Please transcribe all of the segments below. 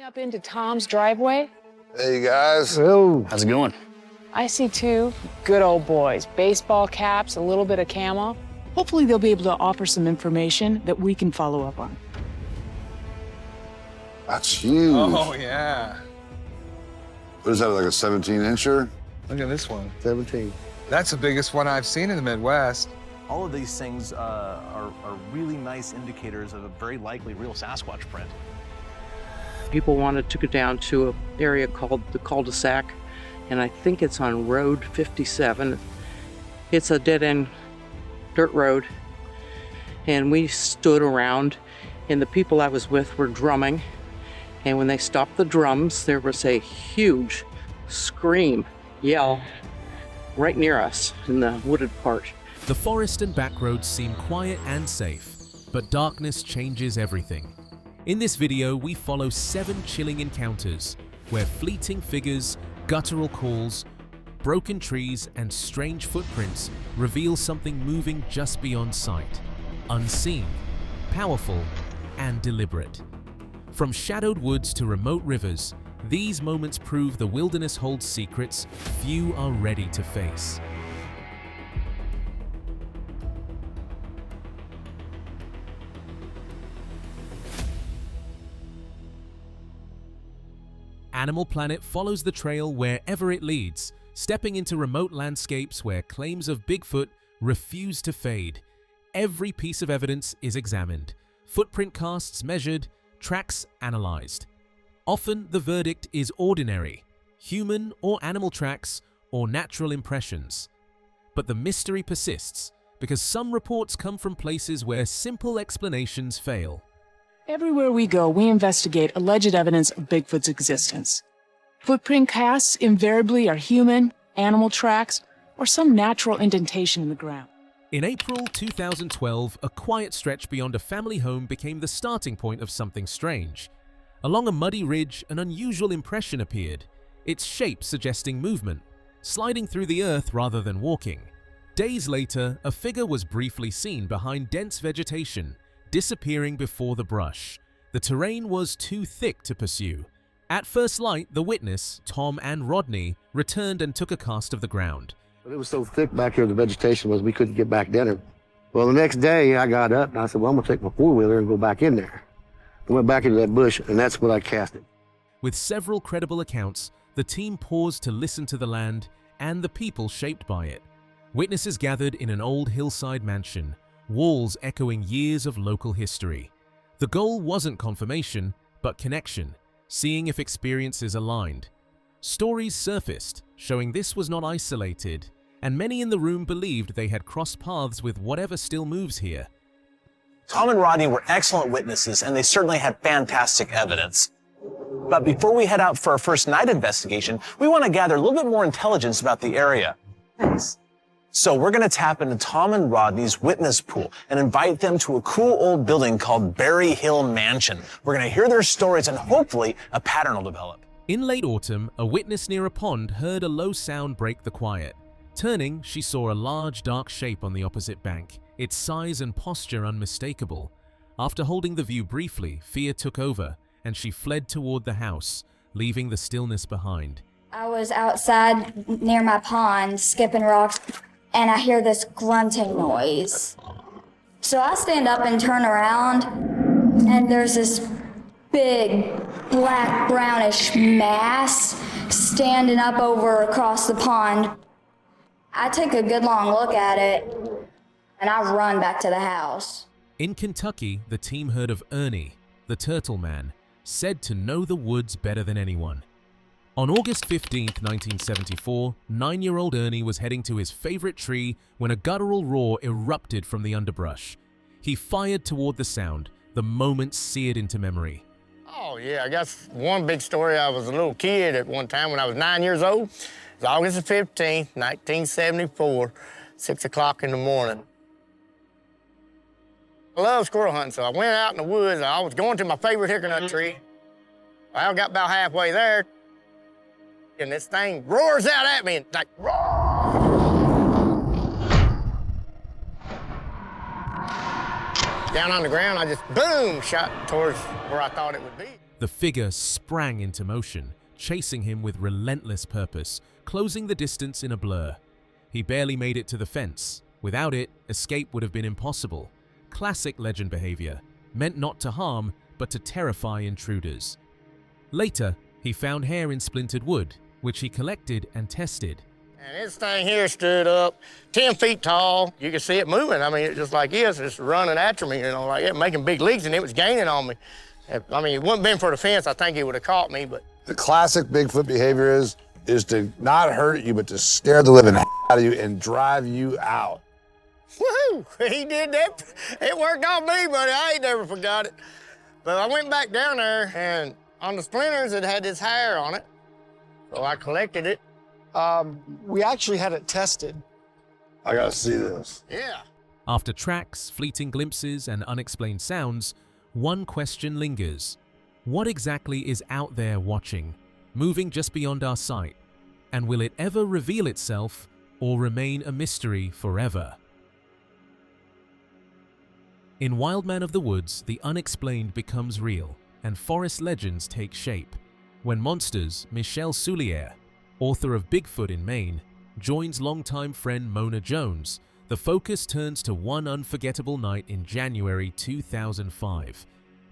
Up into Tom's driveway. Hey, guys. Oh, how's it going? I see two good old boys, baseball caps, a little bit of camo. Hopefully they'll be able to offer some information that we can follow up on. That's huge. Oh, yeah. What is that, like a 17-incher? Look at this one. 17. That's the biggest one I've seen in the Midwest. All of these things are really nice indicators of a very likely real Sasquatch print. People wanted to go down to an area called the cul-de-sac, and I think it's on Road 57. It's a dead-end dirt road, and we stood around, and the people I was with were drumming, and when they stopped the drums, there was a huge scream, yell, right near us in the wooded part. The forest and back roads seem quiet and safe, but darkness changes everything. In this video, we follow 7 chilling encounters where fleeting figures, guttural calls, broken trees, and strange footprints reveal something moving just beyond sight, unseen, powerful, and deliberate. From shadowed woods to remote rivers, these moments prove the wilderness holds secrets few are ready to face. Animal Planet follows the trail wherever it leads, stepping into remote landscapes where claims of Bigfoot refuse to fade. Every piece of evidence is examined, footprint casts measured, tracks analyzed. Often the verdict is ordinary, human or animal tracks or natural impressions. But the mystery persists because some reports come from places where simple explanations fail. Everywhere we go, we investigate alleged evidence of Bigfoot's existence. Footprint casts invariably are human, animal tracks, or some natural indentation in the ground. In April 2012, a quiet stretch beyond a family home became the starting point of something strange. Along a muddy ridge, an unusual impression appeared, its shape suggesting movement, sliding through the earth rather than walking. Days later, a figure was briefly seen behind dense vegetation, disappearing before the brush. The terrain was too thick to pursue. At first light, the witness, Tom and Rodney, returned and took a cast of the ground. But it was so thick back here, the vegetation was, we couldn't get back down there. Well, the next day I got up and I said, well, I'm gonna take my four-wheeler and go back in there. I went back into that bush, and that's what I casted. With several credible accounts, the team paused to listen to the land and the people shaped by it. Witnesses gathered in an old hillside mansion, walls echoing years of local history. The goal wasn't confirmation, but connection, seeing if experiences aligned. Stories surfaced, showing this was not isolated, and many in the room believed they had crossed paths with whatever still moves here. Tom and Rodney were excellent witnesses, and they certainly had fantastic evidence. But before we head out for our first night investigation, we want to gather a little bit more intelligence about the area. So we're going to tap into Tom and Rodney's witness pool and invite them to a cool old building called Berry Hill Mansion. We're going to hear their stories and hopefully a pattern will develop. In late autumn, a witness near a pond heard a low sound break the quiet. Turning, she saw a large dark shape on the opposite bank, its size and posture unmistakable. After holding the view briefly, fear took over, and she fled toward the house, leaving the stillness behind. I was outside near my pond, skipping rocks, and I hear this grunting noise. So I stand up and turn around, and there's this big, black, brownish mass standing up over across the pond. I take a good long look at it, and I run back to the house. In Kentucky, the team heard of Ernie, the turtle man, said to know the woods better than anyone. On August 15, 1974, 9-year-old Ernie was heading to his favorite tree when a guttural roar erupted from the underbrush. He fired toward the sound, the moment seared into memory. Oh, yeah, I got one big story. I was a little kid at one time when I was 9 years old. It was August the 15th, 1974, 6 o'clock in the morning. I love squirrel hunting, so I went out in the woods. I was going to my favorite hickory tree. I got about halfway there, and this thing roars out at me, and like, roar! Down on the ground, I just, boom, shot towards where I thought it would be. The figure sprang into motion, chasing him with relentless purpose, closing the distance in a blur. He barely made it to the fence. Without it, escape would have been impossible. Classic legend behavior, meant not to harm, but to terrify intruders. Later, he found hair in splintered wood, which he collected and tested. And this thing here stood up 10 feet tall. You could see it moving. I mean, it just like this, just running after me, you know, like it, making big leaps, and it was gaining on me. I mean, it wouldn't have been for the fence, I think it would have caught me, but. The classic Bigfoot behavior is to not hurt you, but to scare the living out of you and drive you out. Woohoo! He did that. It worked on me, buddy. I ain't never forgot it. But I went back down there, and on the splinters, it had this hair on it. So I collected it. We actually had it tested. I gotta see this. Yeah. After tracks, fleeting glimpses, and unexplained sounds, one question lingers. What exactly is out there watching, moving just beyond our sight? And will it ever reveal itself or remain a mystery forever? In Wild Man of the Woods, the unexplained becomes real, and forest legends take shape. When Monsters, Michelle Soulier, author of Bigfoot in Maine, joins longtime friend Mona Jones, the focus turns to one unforgettable night in January 2005.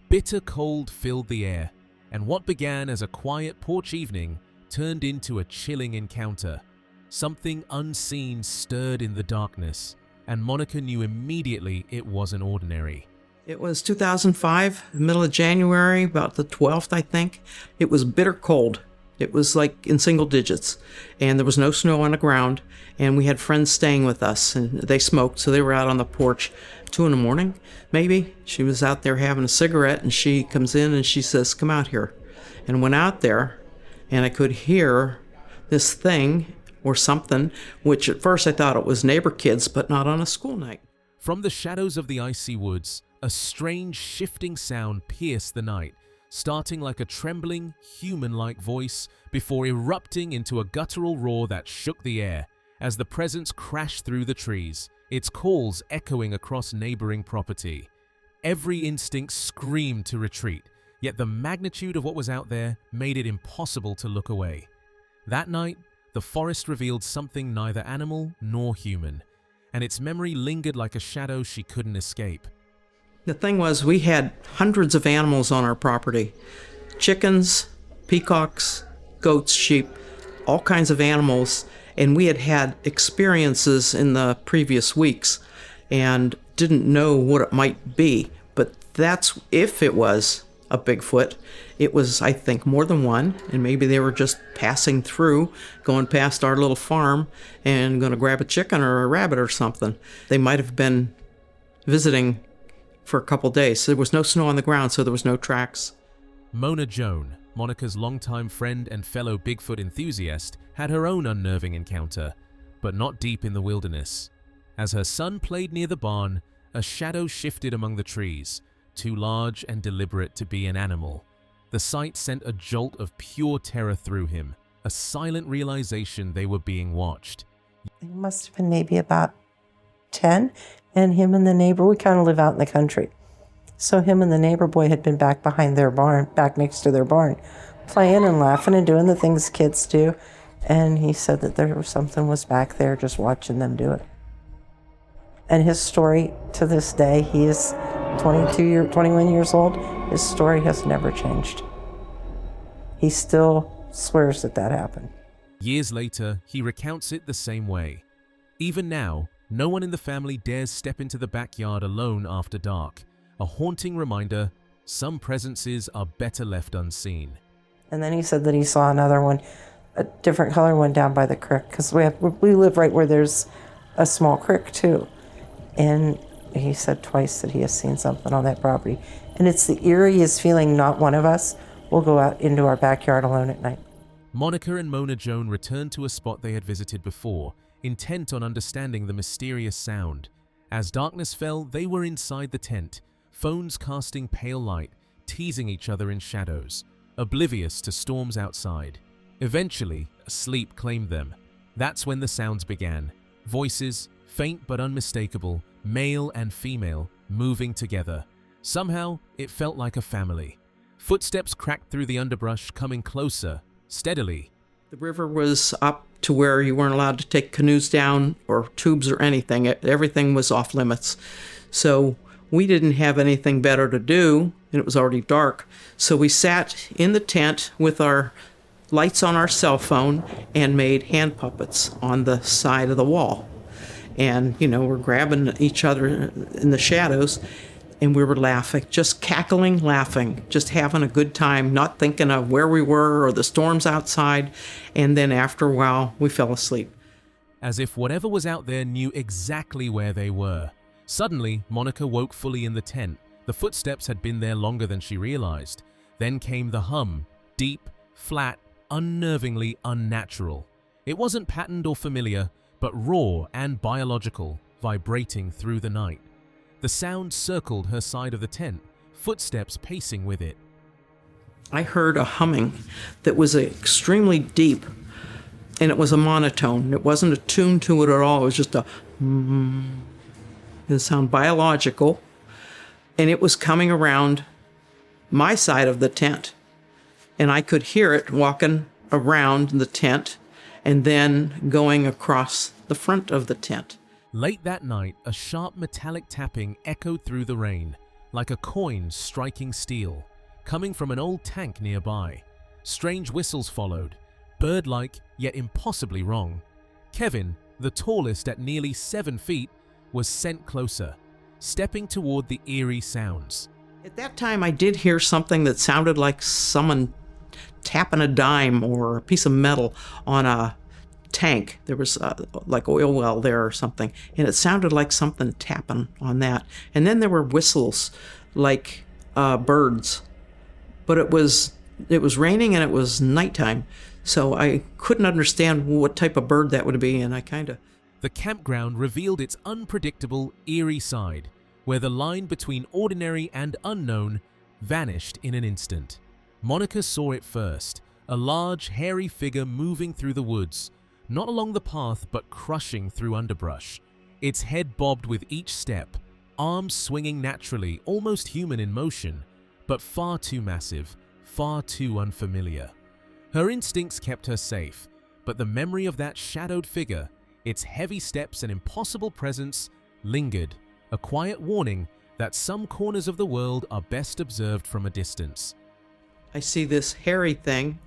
Bitter cold filled the air, and what began as a quiet porch evening turned into a chilling encounter. Something unseen stirred in the darkness, and Monica knew immediately it wasn't ordinary. It was 2005, middle of January, about the 12th, I think. It was bitter cold. It was like in single digits, and there was no snow on the ground, and we had friends staying with us, and they smoked, so they were out on the porch 2 a.m, maybe. She was out there having a cigarette, and she comes in and she says, "Come out here." And went out there, and I could hear this thing or something, which at first I thought it was neighbor kids, but not on a school night. From the shadows of the icy woods, a strange shifting sound pierced the night, starting like a trembling, human-like voice before erupting into a guttural roar that shook the air as the presence crashed through the trees, its calls echoing across neighboring property. Every instinct screamed to retreat, yet the magnitude of what was out there made it impossible to look away. That night, the forest revealed something neither animal nor human, and its memory lingered like a shadow she couldn't escape. The thing was, we had hundreds of animals on our property. Chickens, peacocks, goats, sheep, all kinds of animals. And we had had experiences in the previous weeks and didn't know what it might be. But that's, if it was a Bigfoot, it was, I think, more than one. And maybe they were just passing through, going past our little farm and going to grab a chicken or a rabbit or something. They might have been visiting for a couple days. So there was no snow on the ground, so there was no tracks. Mona Joan, Monica's longtime friend and fellow Bigfoot enthusiast, had her own unnerving encounter, but not deep in the wilderness. As her son played near the barn, a shadow shifted among the trees, too large and deliberate to be an animal. The sight sent a jolt of pure terror through him, a silent realization they were being watched. It must have been maybe about 10, and him and the neighbor, we kind of live out in the country. So him and the neighbor boy had been back behind their barn, back next to their barn, playing and laughing and doing the things kids do. And he said that there was something was back there just watching them do it. And his story to this day, he is 21 years old. His story has never changed. He still swears that that happened. Years later, he recounts it the same way. Even now, no one in the family dares step into the backyard alone after dark, a haunting reminder some presences are better left unseen. And then he said that he saw another one, a different color one down by the creek, because we live right where there's a small creek too. And he said twice that he has seen something on that property. And it's the eeriest feeling not one of us will go out into our backyard alone at night. Monica and Mona Joan returned to a spot they had visited before, intent on understanding the mysterious sound. As darkness fell, they were inside the tent, phones casting pale light, teasing each other in shadows, oblivious to storms outside. Eventually, sleep claimed them. That's when the sounds began. Voices, faint but unmistakable, male and female, moving together. Somehow, it felt like a family. Footsteps cracked through the underbrush, coming closer, steadily. The river was up to where you weren't allowed to take canoes down or tubes or anything. Everything was off limits. So we didn't have anything better to do, and it was already dark. So we sat in the tent with our lights on our cell phone and made hand puppets on the side of the wall. And, we're grabbing each other in the shadows, and we were laughing, just cackling, laughing, just having a good time, not thinking of where we were or the storms outside. And then after a while, we fell asleep. As if whatever was out there knew exactly where they were. Suddenly, Monica woke fully in the tent. The footsteps had been there longer than she realized. Then came the hum, deep, flat, unnervingly unnatural. It wasn't patterned or familiar, but raw and biological, vibrating through the night. The sound circled her side of the tent, footsteps pacing with it. I heard a humming that was extremely deep, and it was a monotone. It wasn't a tune to it at all. It was just a it sounded biological, and it was coming around my side of the tent, and I could hear it walking around the tent and then going across the front of the tent. Late that night, a sharp metallic tapping echoed through the rain, like a coin striking steel, coming from an old tank nearby. Strange whistles followed, bird-like yet impossibly wrong. Kevin, the tallest at nearly 7 feet, was sent closer, stepping toward the eerie sounds. At that time, I did hear something that sounded like someone tapping a dime or a piece of metal on a tank. There was like oil well there or something, and it sounded like something tapping on that. And then there were whistles like birds, but it was raining and it was nighttime, so I couldn't understand what type of bird that would be, and I kind of... The campground revealed its unpredictable, eerie side, where the line between ordinary and unknown vanished in an instant. Monica saw it first, a large, hairy figure moving through the woods, not along the path but crushing through underbrush. Its head bobbed with each step, arms swinging naturally, almost human in motion, but far too massive, far too unfamiliar. Her instincts kept her safe, but the memory of that shadowed figure, its heavy steps and impossible presence, lingered, a quiet warning that some corners of the world are best observed from a distance. I see this hairy thing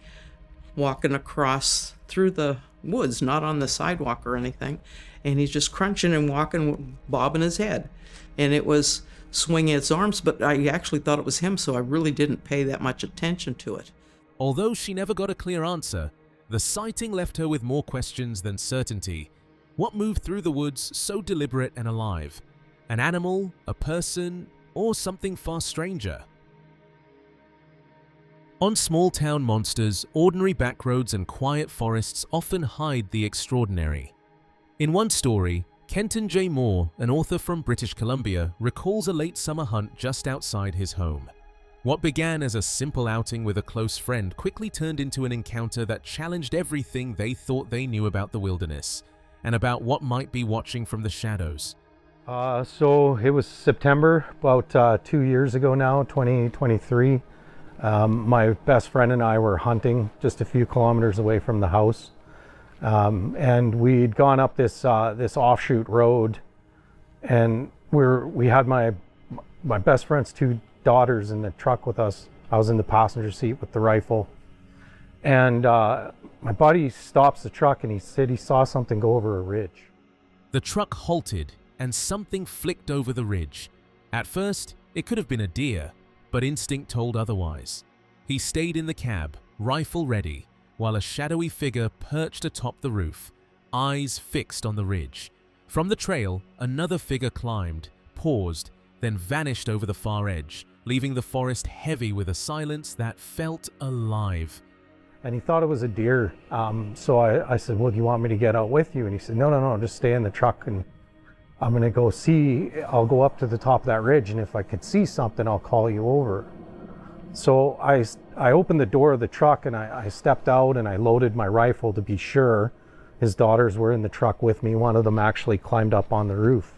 walking across through the woods, not on the sidewalk or anything, and he's just crunching and walking, bobbing his head, and it was swinging its arms, but I actually thought it was him, so I really didn't pay that much attention to it. Although she never got a clear answer, the sighting left her with more questions than certainty. What moved through the woods so deliberate and alive? An animal, a person, or something far stranger? On small-town monsters, ordinary backroads and quiet forests often hide the extraordinary. In one story, Kenton J. Moore, an author from British Columbia, recalls a late summer hunt just outside his home. What began as a simple outing with a close friend quickly turned into an encounter that challenged everything they thought they knew about the wilderness, and about what might be watching from the shadows. So it was September, about 2 years ago now, 2023. My best friend and I were hunting just a few kilometers away from the house, and we'd gone up this offshoot road, and we had my best friend's 2 daughters in the truck with us. I was in the passenger seat with the rifle, and my buddy stops the truck and he said he saw something go over a ridge. The truck halted and something flicked over the ridge. At first, it could have been a deer, but instinct told otherwise. He stayed in the cab, rifle ready, while a shadowy figure perched atop the roof, eyes fixed on the ridge. From the trail, another figure climbed, paused, then vanished over the far edge, leaving the forest heavy with a silence that felt alive. And he thought it was a deer, so I said, well, do you want me to get out with you? And he said, no, just stay in the truck, and I'm gonna go see, I'll go up to the top of that ridge, and if I could see something, I'll call you over. So I opened the door of the truck, and I stepped out, and I loaded my rifle to be sure. His daughters were in the truck with me. One of them actually climbed up on the roof.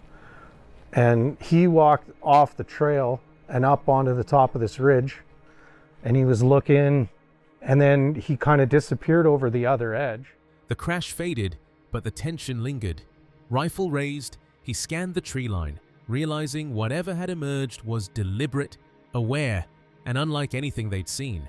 And he walked off the trail and up onto the top of this ridge. and he was looking, and then he kind of disappeared over the other edge. The crash faded, but the tension lingered. Rifle raised, he scanned the tree line, realizing whatever had emerged was deliberate, aware, and unlike anything they'd seen.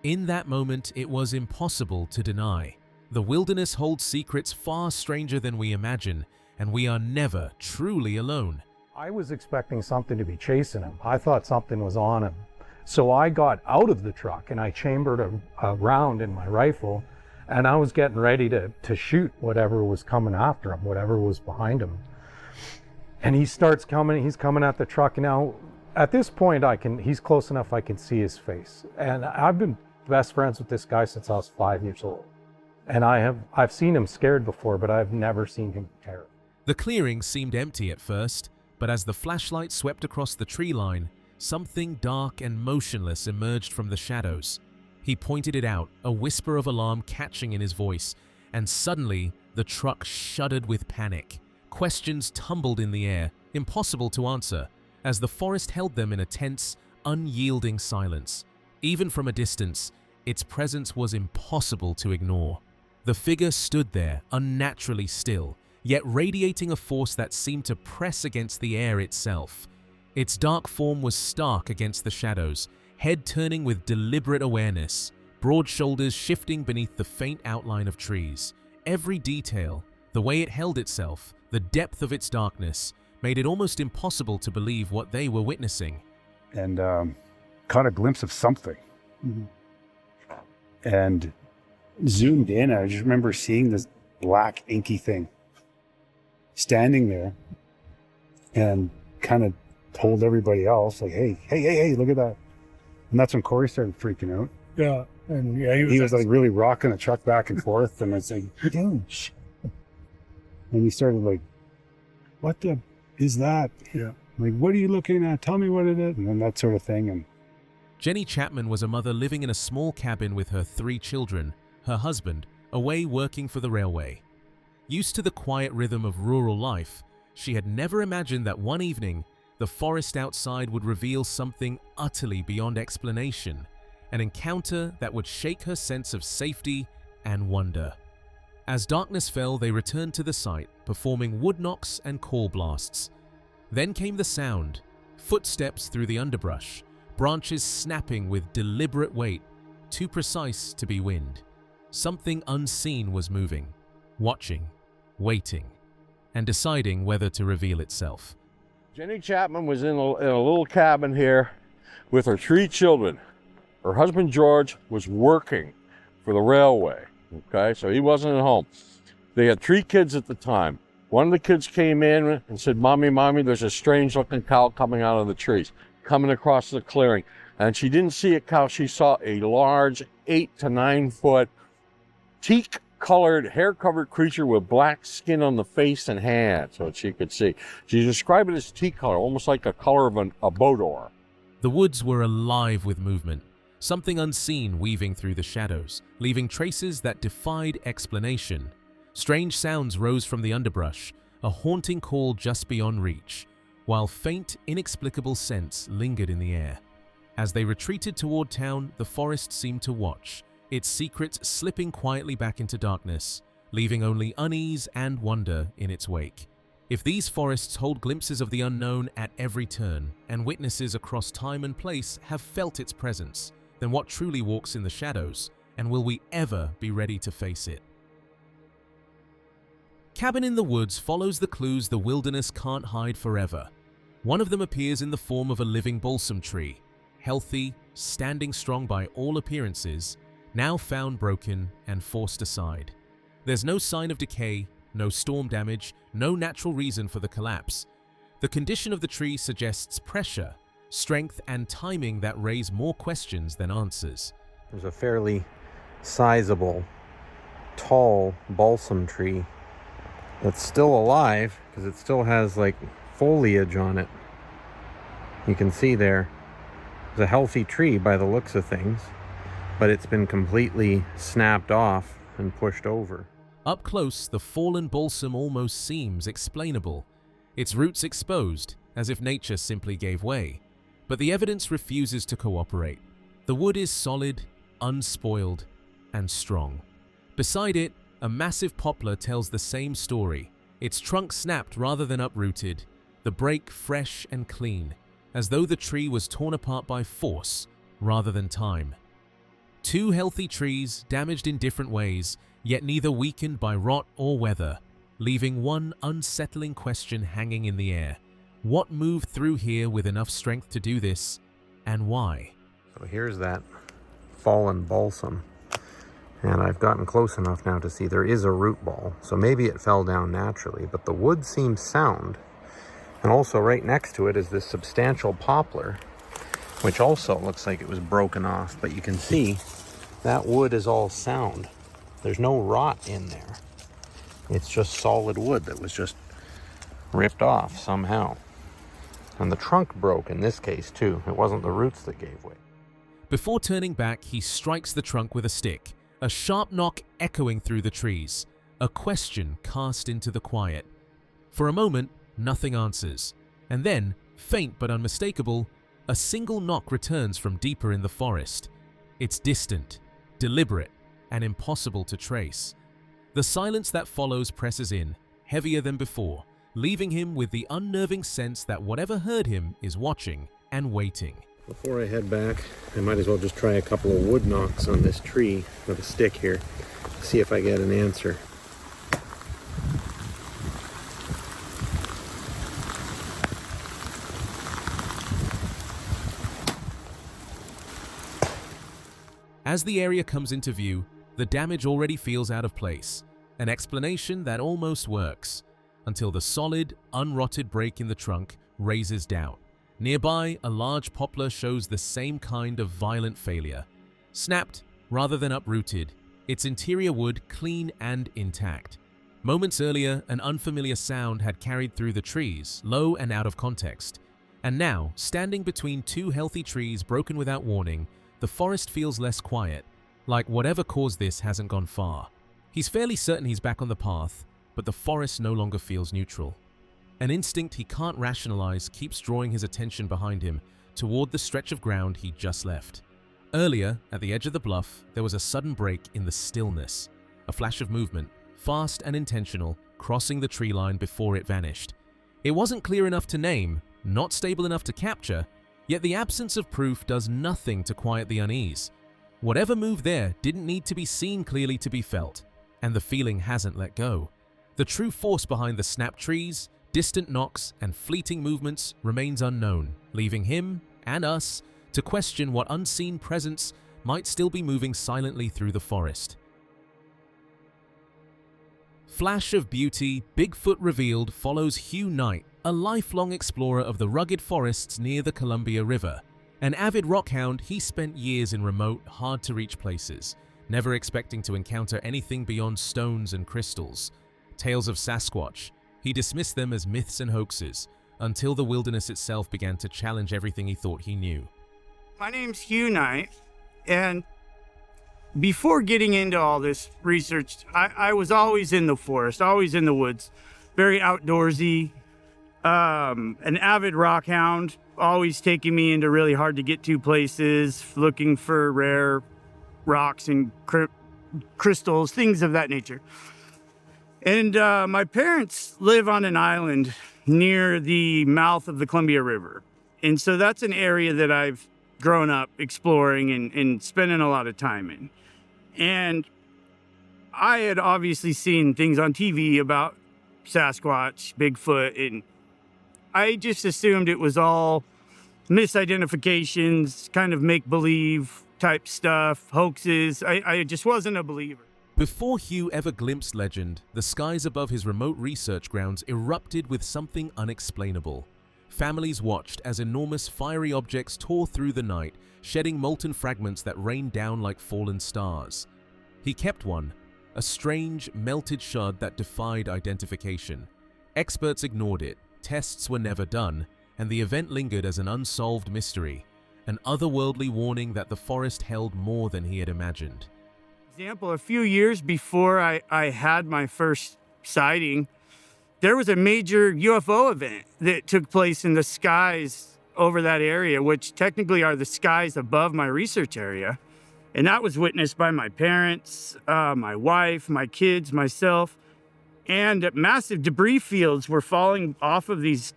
In that moment, it was impossible to deny. The wilderness holds secrets far stranger than we imagine, and we are never truly alone. I was expecting something to be chasing him. I thought something was on him. So I got out of the truck and I chambered a round in my rifle, and I was getting ready to shoot whatever was coming after him, whatever was behind him. And he starts coming, he's coming at the truck. Now, at this point, he's close enough I can see his face. And I've been best friends with this guy since I was 5 years old. And I've seen him scared before, but I've never seen him terrified. The clearing seemed empty at first, but as the flashlight swept across the tree line, something dark and motionless emerged from the shadows. He pointed it out, a whisper of alarm catching in his voice, and suddenly the truck shuddered with panic. Questions tumbled in the air, impossible to answer, as the forest held them in a tense, unyielding silence. Even from a distance, its presence was impossible to ignore. The figure stood there, unnaturally still, yet radiating a force that seemed to press against the air itself. Its dark form was stark against the shadows, head turning with deliberate awareness, broad shoulders shifting beneath the faint outline of trees. Every detail, the way it held itself, the depth of its darkness, made it almost impossible to believe what they were witnessing. And caught a glimpse of something. And zoomed in, I just remember seeing this black inky thing standing there, and kind of told everybody else, like, hey, look at that. And that's when Corey started freaking out. Yeah, and yeah, he was like really rocking the truck back and forth, and I was like, dude, shit. And he started like, what the is that? Yeah. Like, what are you looking at? Tell me what it is. And then that sort of thing. And Jenny Chapman was a mother living in a small cabin with her 3 children, her husband, away working for the railway. Used to the quiet rhythm of rural life, she had never imagined that one evening, the forest outside would reveal something utterly beyond explanation, an encounter that would shake her sense of safety and wonder. As darkness fell, they returned to the site, performing wood knocks and call blasts. Then came the sound, footsteps through the underbrush, branches snapping with deliberate weight, too precise to be wind. Something unseen was moving, watching, waiting, and deciding whether to reveal itself. Jenny Chapman was in a little cabin here with her 3 children. Her husband George was working for the railway, okay, so he wasn't at home. They had 3 kids at the time. One of the kids came in and said, Mommy, there's a strange looking cow coming out of the trees, coming across the clearing. And she didn't see a cow, she saw a large 8 to 9 foot teak colored, hair-covered creature with black skin on the face and hands, so that she could see. She described it as teak color, almost like the color of a boat oar. The woods were alive with movement, something unseen weaving through the shadows, leaving traces that defied explanation. Strange sounds rose from the underbrush, a haunting call just beyond reach, while faint, inexplicable scents lingered in the air. As they retreated toward town, the forest seemed to watch, its secrets slipping quietly back into darkness, leaving only unease and wonder in its wake. If these forests hold glimpses of the unknown at every turn, and witnesses across time and place have felt its presence, then what truly walks in the shadows, and will we ever be ready to face it? Cabin in the Woods follows the clues the wilderness can't hide forever. One of them appears in the form of a living balsam tree, healthy, standing strong by all appearances, now found broken and forced aside. There's no sign of decay, no storm damage, no natural reason for the collapse. The condition of the tree suggests pressure, strength, and timing that raise more questions than answers. There's a fairly sizable, tall balsam tree that's still alive because it still has like foliage on it. You can see there, it's a healthy tree by the looks of things, but it's been completely snapped off and pushed over. Up close, the fallen balsam almost seems explainable, its roots exposed, as if nature simply gave way. But the evidence refuses to cooperate. The wood is solid, unspoiled, and strong. Beside it, a massive poplar tells the same story. Its trunk snapped rather than uprooted, the break fresh and clean, as though the tree was torn apart by force rather than time. Two healthy trees, damaged in different ways, yet neither weakened by rot or weather, leaving one unsettling question hanging in the air. What moved through here with enough strength to do this, and why? So here's that fallen balsam. And I've gotten close enough now to see there is a root ball. So maybe it fell down naturally, but the wood seems sound. And also right next to it is this substantial poplar, which also looks like it was broken off. But you can see that wood is all sound. There's no rot in there. It's just solid wood that was just ripped off somehow. And the trunk broke in this case too. It wasn't the roots that gave way. Before turning back, he strikes the trunk with a stick, a sharp knock echoing through the trees, a question cast into the quiet. For a moment, nothing answers, and then, faint but unmistakable, a single knock returns from deeper in the forest. It's distant, deliberate, and impossible to trace. The silence that follows presses in, heavier than before, leaving him with the unnerving sense that whatever heard him is watching and waiting. Before I head back, I might as well just try a couple of wood knocks on this tree with a stick here, see if I get an answer. As the area comes into view, the damage already feels out of place, an explanation that almost works, until the solid, unrotted break in the trunk raises doubt. Nearby, a large poplar shows the same kind of violent failure. Snapped rather than uprooted, its interior wood clean and intact. Moments earlier, an unfamiliar sound had carried through the trees, low and out of context. And now, standing between two healthy trees broken without warning, the forest feels less quiet, like whatever caused this hasn't gone far. He's fairly certain he's back on the path, but the forest no longer feels neutral. An instinct he can't rationalize keeps drawing his attention behind him, toward the stretch of ground he just left. Earlier, at the edge of the bluff, there was a sudden break in the stillness, a flash of movement, fast and intentional, crossing the tree line before it vanished. It wasn't clear enough to name, not stable enough to capture, yet the absence of proof does nothing to quiet the unease. Whatever moved there didn't need to be seen clearly to be felt, and the feeling hasn't let go. The true force behind the snapped trees, distant knocks, and fleeting movements remains unknown, leaving him, and us, to question what unseen presence might still be moving silently through the forest. Flash of beauty, Bigfoot revealed follows Hugh Knight, a lifelong explorer of the rugged forests near the Columbia River. An avid rockhound, he spent years in remote, hard-to-reach places, never expecting to encounter anything beyond stones and crystals. Tales of Sasquatch, he dismissed them as myths and hoaxes, until the wilderness itself began to challenge everything he thought he knew. My name's Hugh Knight, and before getting into all this research, I was always in the forest, always in the woods, very outdoorsy, an avid rockhound, always taking me into really hard to get to places, looking for rare rocks and crystals, things of that nature. And my parents live on an island near the mouth of the Columbia River. And so that's an area that I've grown up exploring and spending a lot of time in. And I had obviously seen things on TV about Sasquatch, Bigfoot, and I just assumed it was all misidentifications, kind of make-believe type stuff, hoaxes. I just wasn't a believer. Before Hugh ever glimpsed legend, the skies above his remote research grounds erupted with something unexplainable. Families watched as enormous fiery objects tore through the night, shedding molten fragments that rained down like fallen stars. He kept one, a strange, melted shard that defied identification. Experts ignored it, tests were never done, and the event lingered as an unsolved mystery, an otherworldly warning that the forest held more than he had imagined. Example, a few years before I had my first sighting, there was a major UFO event that took place in the skies over that area, which technically are the skies above my research area. And that was witnessed by my parents, my wife, my kids, myself. And massive debris fields were falling off of these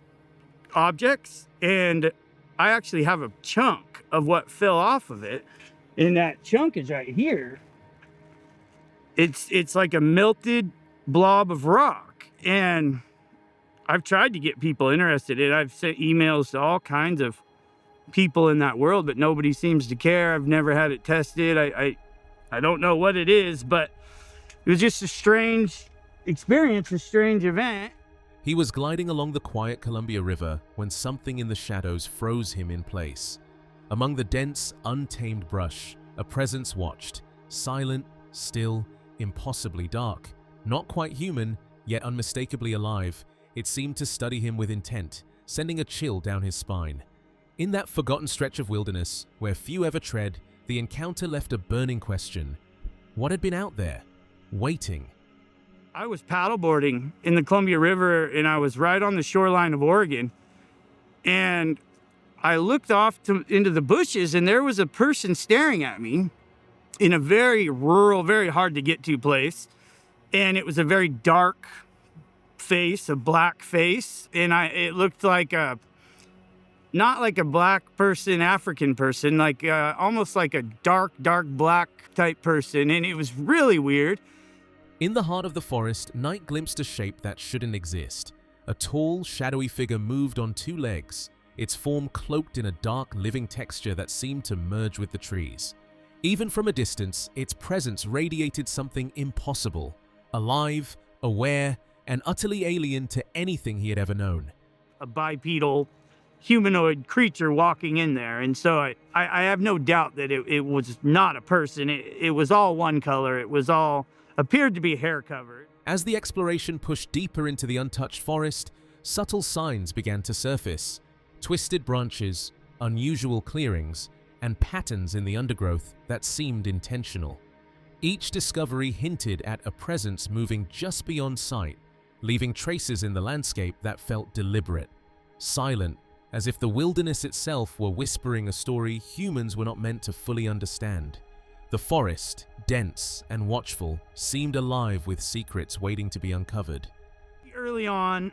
objects. And I actually have a chunk of what fell off of it. And that chunk is right here. It's like a melted blob of rock. And I've tried to get people interested in it. I've sent emails to all kinds of people in that world, but nobody seems to care. I've never had it tested. I don't know what it is, but it was just a strange experience, a strange event. He was gliding along the quiet Columbia River when something in the shadows froze him in place. Among the dense, untamed brush, a presence watched, silent, still, impossibly dark. Not quite human, yet unmistakably alive, it seemed to study him with intent, sending a chill down his spine. In that forgotten stretch of wilderness, where few ever tread, the encounter left a burning question. What had been out there, waiting? I was paddleboarding in the Columbia River, and I was right on the shoreline of Oregon. And I looked off into the bushes, and there was a person staring at me in a very rural, very hard to get to place. And it was a very dark face, a black face. And it looked like not like a black person, African person, like almost like a dark black type person. And it was really weird. In the heart of the forest, Knight glimpsed a shape that shouldn't exist. A tall, shadowy figure moved on two legs, its form cloaked in a dark, living texture that seemed to merge with the trees. Even from a distance, its presence radiated something impossible, alive, aware, and utterly alien to anything he had ever known. A bipedal, humanoid creature walking in there. And so I have no doubt that it was not a person. It was all one color. It was all appeared to be hair covered. As the exploration pushed deeper into the untouched forest, subtle signs began to surface. Twisted branches, unusual clearings, and patterns in the undergrowth that seemed intentional. Each discovery hinted at a presence moving just beyond sight, leaving traces in the landscape that felt deliberate, silent, as if the wilderness itself were whispering a story humans were not meant to fully understand. The forest, dense and watchful, seemed alive with secrets waiting to be uncovered. Early on,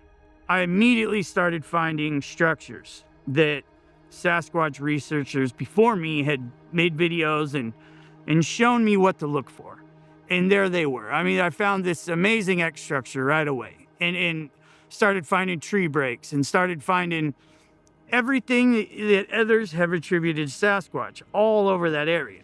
I immediately started finding structures that Sasquatch researchers before me had made videos and shown me what to look for. And there they were. I mean, I found this amazing X structure right away and started finding tree breaks and started finding everything that others have attributed to Sasquatch all over that area.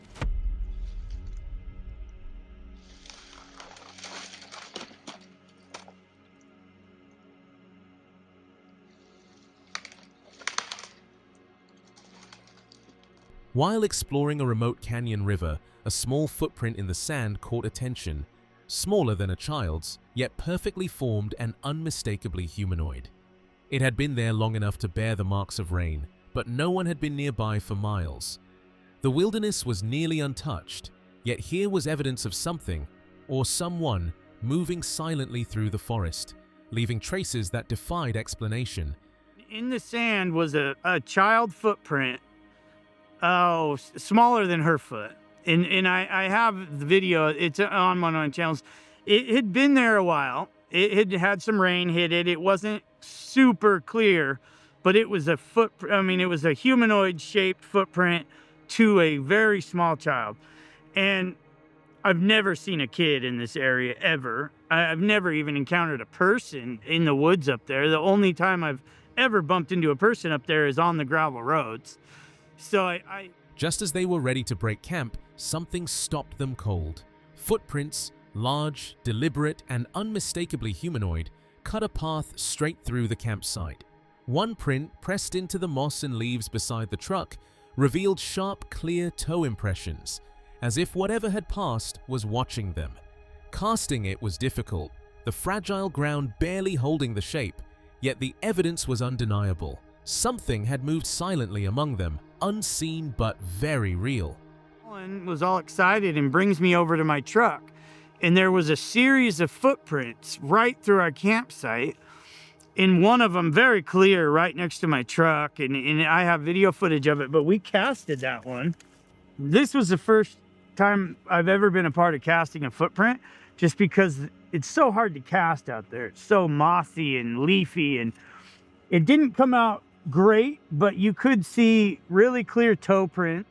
While exploring a remote canyon river, a small footprint in the sand caught attention. Smaller than a child's, yet perfectly formed and unmistakably humanoid. It had been there long enough to bear the marks of rain, but no one had been nearby for miles. The wilderness was nearly untouched, yet here was evidence of something, or someone, moving silently through the forest, leaving traces that defied explanation. In the sand was a child footprint, smaller than her foot. And I have the video, it's on one of my channels. It had been there a while. It had had some rain hit it. It wasn't super clear, but it was a it was a humanoid shaped footprint to a very small child. And I've never seen a kid in this area ever. I've never even encountered a person in the woods up there. The only time I've ever bumped into a person up there is on the gravel roads. So Just as they were ready to break camp, something stopped them cold. Footprints, large, deliberate, and unmistakably humanoid, cut a path straight through the campsite. One print, pressed into the moss and leaves beside the truck, revealed sharp, clear toe impressions, as if whatever had passed was watching them. Casting it was difficult, the fragile ground barely holding the shape, yet the evidence was undeniable. Something had moved silently among them, unseen but very real. Alan was all excited and brings me over to my truck. And there was a series of footprints right through our campsite. in one of them very clear right next to my truck, and I have video footage of it, but we casted that one. This was the first time I've ever been a part of casting a footprint, just because it's so hard to cast out there. It's so mossy and leafy, and it didn't come out great, but you could see really clear toe prints.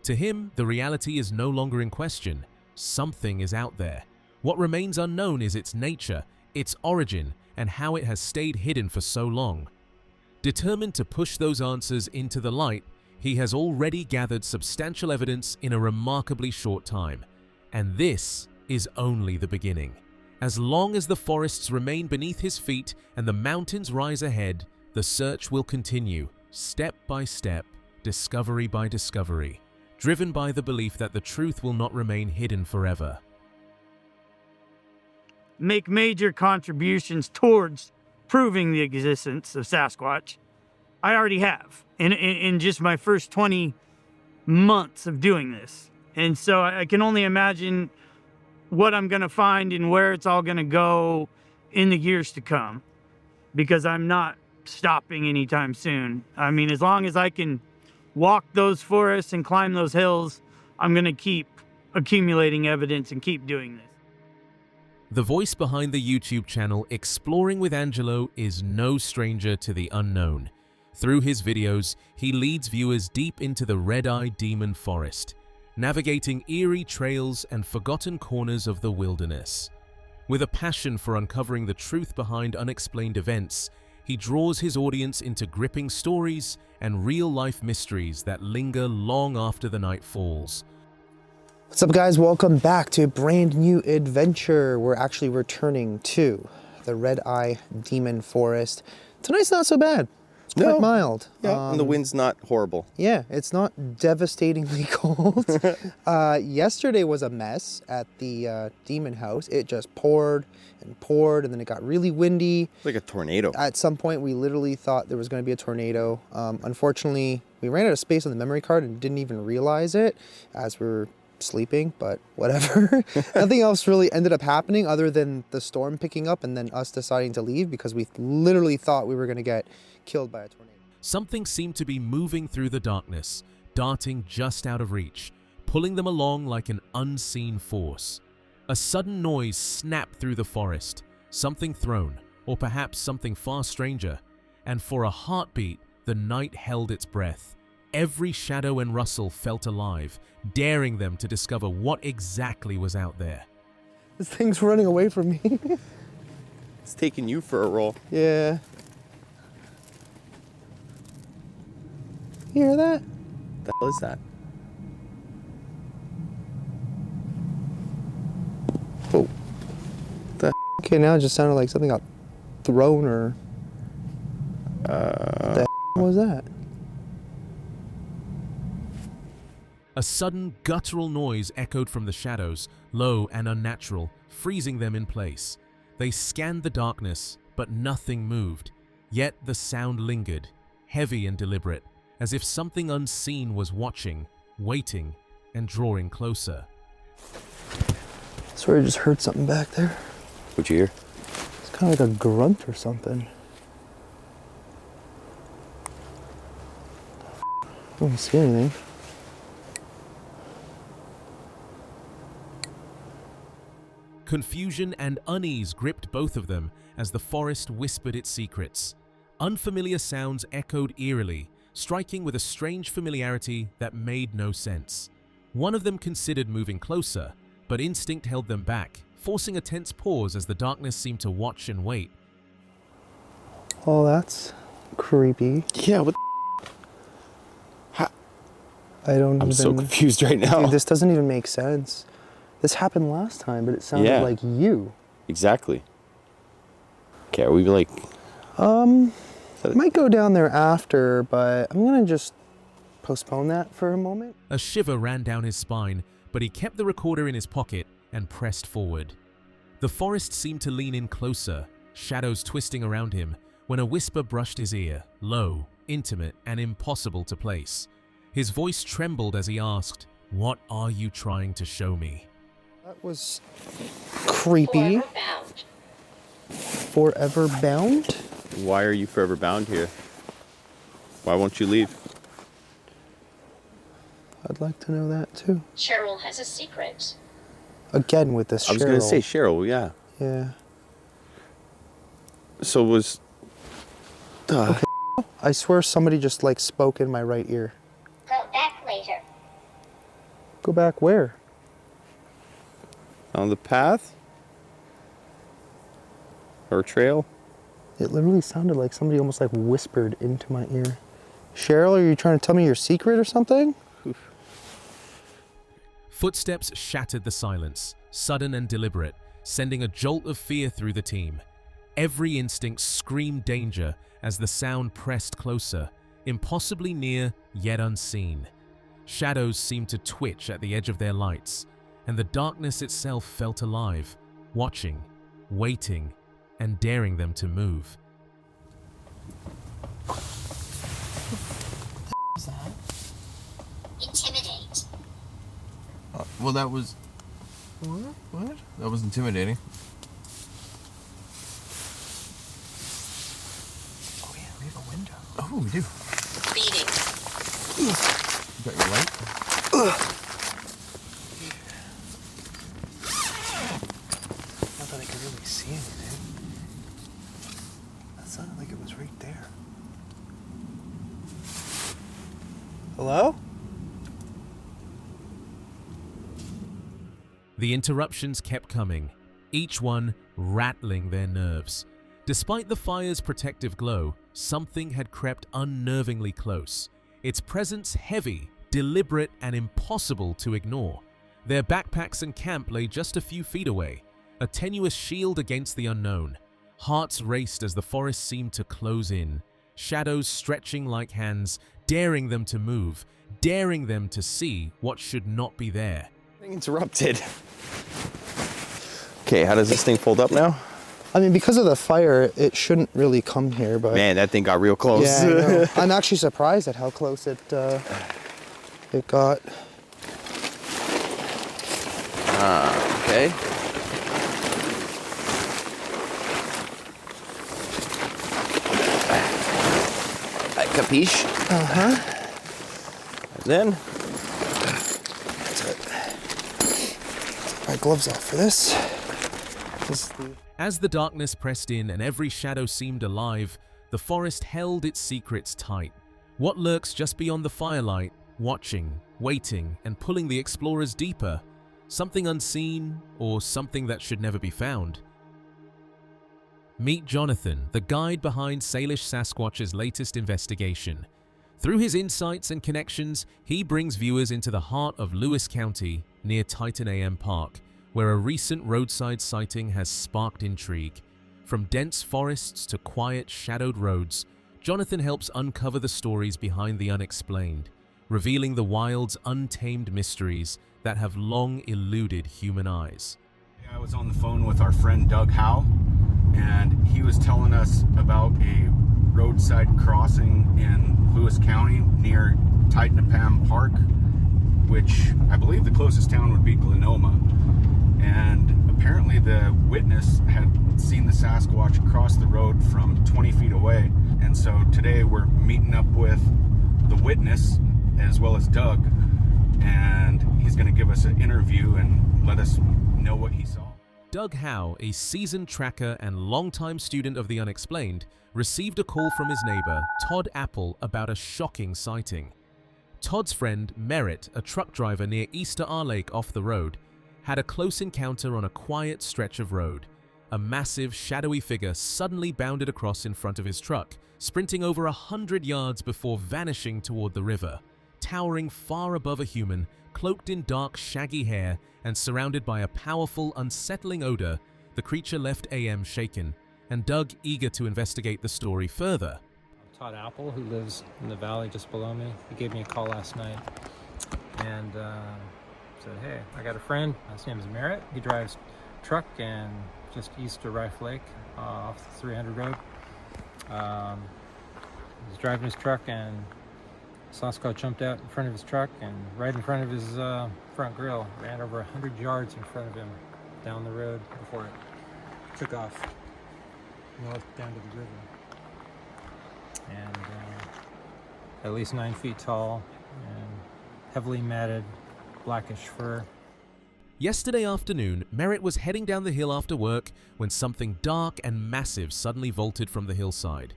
To him, the reality is no longer in question. Something is out there. What remains unknown is its nature, its origin, and how it has stayed hidden for so long. Determined to push those answers into the light, he has already gathered substantial evidence in a remarkably short time. And this is only the beginning. As long as the forests remain beneath his feet and the mountains rise ahead, the search will continue, step by step, discovery by discovery, driven by the belief that the truth will not remain hidden forever. Make major contributions towards proving the existence of Sasquatch. I already have in just my first 20 months of doing this. And so I can only imagine what I'm going to find and where it's all going to go in the years to come, because I'm not stopping anytime soon. I mean, as long as I can walk those forests and climb those hills, I'm going to keep accumulating evidence and keep doing this. The voice behind the YouTube channel Exploring with Angelo is no stranger to the unknown. Through his videos, he leads viewers deep into the red-eyed demon forest, navigating eerie trails and forgotten corners of the wilderness. With a passion for uncovering the truth behind unexplained events, he draws his audience into gripping stories and real-life mysteries that linger long after the night falls. What's up, guys? Welcome back to a brand new adventure. We're actually returning to the Red Eye Demon Forest. Tonight's not so bad. It's quite mild. Yeah, and the wind's not horrible. Yeah, it's not devastatingly cold. Yesterday was a mess at the Demon House. It just poured and poured, and then it got really windy. It's like a tornado. At some point, we literally thought there was going to be a tornado. Unfortunately, we ran out of space on the memory card and didn't even realize it as we were sleeping, but whatever. Nothing else really ended up happening other than the storm picking up and then us deciding to leave because we literally thought we were going to get killed by a tornado. Something seemed to be moving through the darkness, darting just out of reach, pulling them along like an unseen force. A sudden noise snapped through the forest, something thrown, or perhaps something far stranger, and for a heartbeat, the night held its breath. Every shadow and rustle felt alive, daring them to discover what exactly was out there. This thing's running away from me. It's taking you for a roll. Yeah. You hear that? The hell is that? Oh. Okay, now it just sounded like something got thrown or... What was that? A sudden guttural noise echoed from the shadows, low and unnatural, freezing them in place. They scanned the darkness, but nothing moved. Yet the sound lingered, heavy and deliberate, as if something unseen was watching, waiting, and drawing closer. I swear I just heard something back there. What'd you hear? It's kind of like a grunt or something. I don't see anything. Confusion and unease gripped both of them as the forest whispered its secrets. Unfamiliar sounds echoed eerily, striking with a strange familiarity that made no sense. One of them considered moving closer, but instinct held them back, forcing a tense pause as the darkness seemed to watch and wait. Oh, that's creepy. Yeah, what the... I'm so confused right now. Dude, this doesn't even make sense. This happened last time, but it sounded like you. Exactly. Okay, are we like... I might go down there after, but I'm gonna just postpone that for a moment. A shiver ran down his spine, but he kept the recorder in his pocket and pressed forward. The forest seemed to lean in closer, shadows twisting around him, when a whisper brushed his ear, low, intimate, and impossible to place. His voice trembled as he asked, "What are you trying to show me?" That was creepy. Forever bound? Why are you forever bound here? Why won't you leave? I'd like to know that too. Cheryl has a secret. Again with this Cheryl. I was gonna say Cheryl, yeah. Yeah. So was... Okay. I swear somebody just like spoke in my right ear. Go back later. Go back where? On the path? Or trail? It literally sounded like somebody almost like whispered into my ear. Cheryl, are you trying to tell me your secret or something? Footsteps shattered the silence, sudden and deliberate, sending a jolt of fear through the team. Every instinct screamed danger as the sound pressed closer, impossibly near yet unseen. Shadows seemed to twitch at the edge of their lights, and the darkness itself felt alive, watching, waiting, and daring them to move. Intimidate. Well, that was... What? That was intimidating. Oh yeah, we have a window. Oh, we do. Beating. You got your light? Not that I could really see anything. That sounded like it was right there. Hello? The interruptions kept coming, each one rattling their nerves. Despite the fire's protective glow, something had crept unnervingly close, its presence heavy, deliberate, and impossible to ignore. Their backpacks and camp lay just a few feet away, a tenuous shield against the unknown. Hearts raced as the forest seemed to close in, shadows stretching like hands, daring them to move, daring them to see what should not be there. Interrupted. Okay, how does this thing fold up now? I mean, because of the fire, it shouldn't really come here, but... Man, that thing got real close. Yeah, I know. I'm actually surprised at how close it got. Okay. Capiche? Uh-huh. Then? That's it. Take my gloves off for this. As the darkness pressed in and every shadow seemed alive, the forest held its secrets tight. What lurks just beyond the firelight, watching, waiting, and pulling the explorers deeper? Something unseen, or something that should never be found? Meet Jonathan, the guide behind Salish Sasquatch's latest investigation. Through his insights and connections, he brings viewers into the heart of Lewis County, near Titan AM Park, where a recent roadside sighting has sparked intrigue. From dense forests to quiet, shadowed roads, Jonathan helps uncover the stories behind the unexplained, revealing the wild's untamed mysteries that have long eluded human eyes. I was on the phone with our friend Doug Howe, and he was telling us about a roadside crossing in Lewis County near Titanapam Park, which I believe the closest town would be Glenoma. And apparently the witness had seen the Sasquatch across the road from 20 feet away. And so today we're meeting up with the witness as well as Doug, and he's going to give us an interview and let us know what he saw. Doug Howe, a seasoned tracker and longtime student of the Unexplained, received a call from his neighbor, Todd Apple, about a shocking sighting. Todd's friend, Merritt, a truck driver near Easter R Lake off the road, had a close encounter on a quiet stretch of road. A massive, shadowy figure suddenly bounded across in front of his truck, sprinting over 100 yards before vanishing toward the river. Towering far above a human, cloaked in dark, shaggy hair, and surrounded by a powerful, unsettling odor, the creature left AM shaken, and Doug eager to investigate the story further. Todd Apple, who lives in the valley just below me, he gave me a call last night and said, hey, I got a friend, his name is Merritt. He drives truck and just east of Rife Lake off the 300 road. He's driving his truck and Sasquatch jumped out in front of his truck and right in front of his front grill, ran over 100 yards in front of him down the road before it took off north down to the river. and at least 9 feet tall and heavily matted blackish fur. Yesterday afternoon, Merritt was heading down the hill after work when something dark and massive suddenly vaulted from the hillside.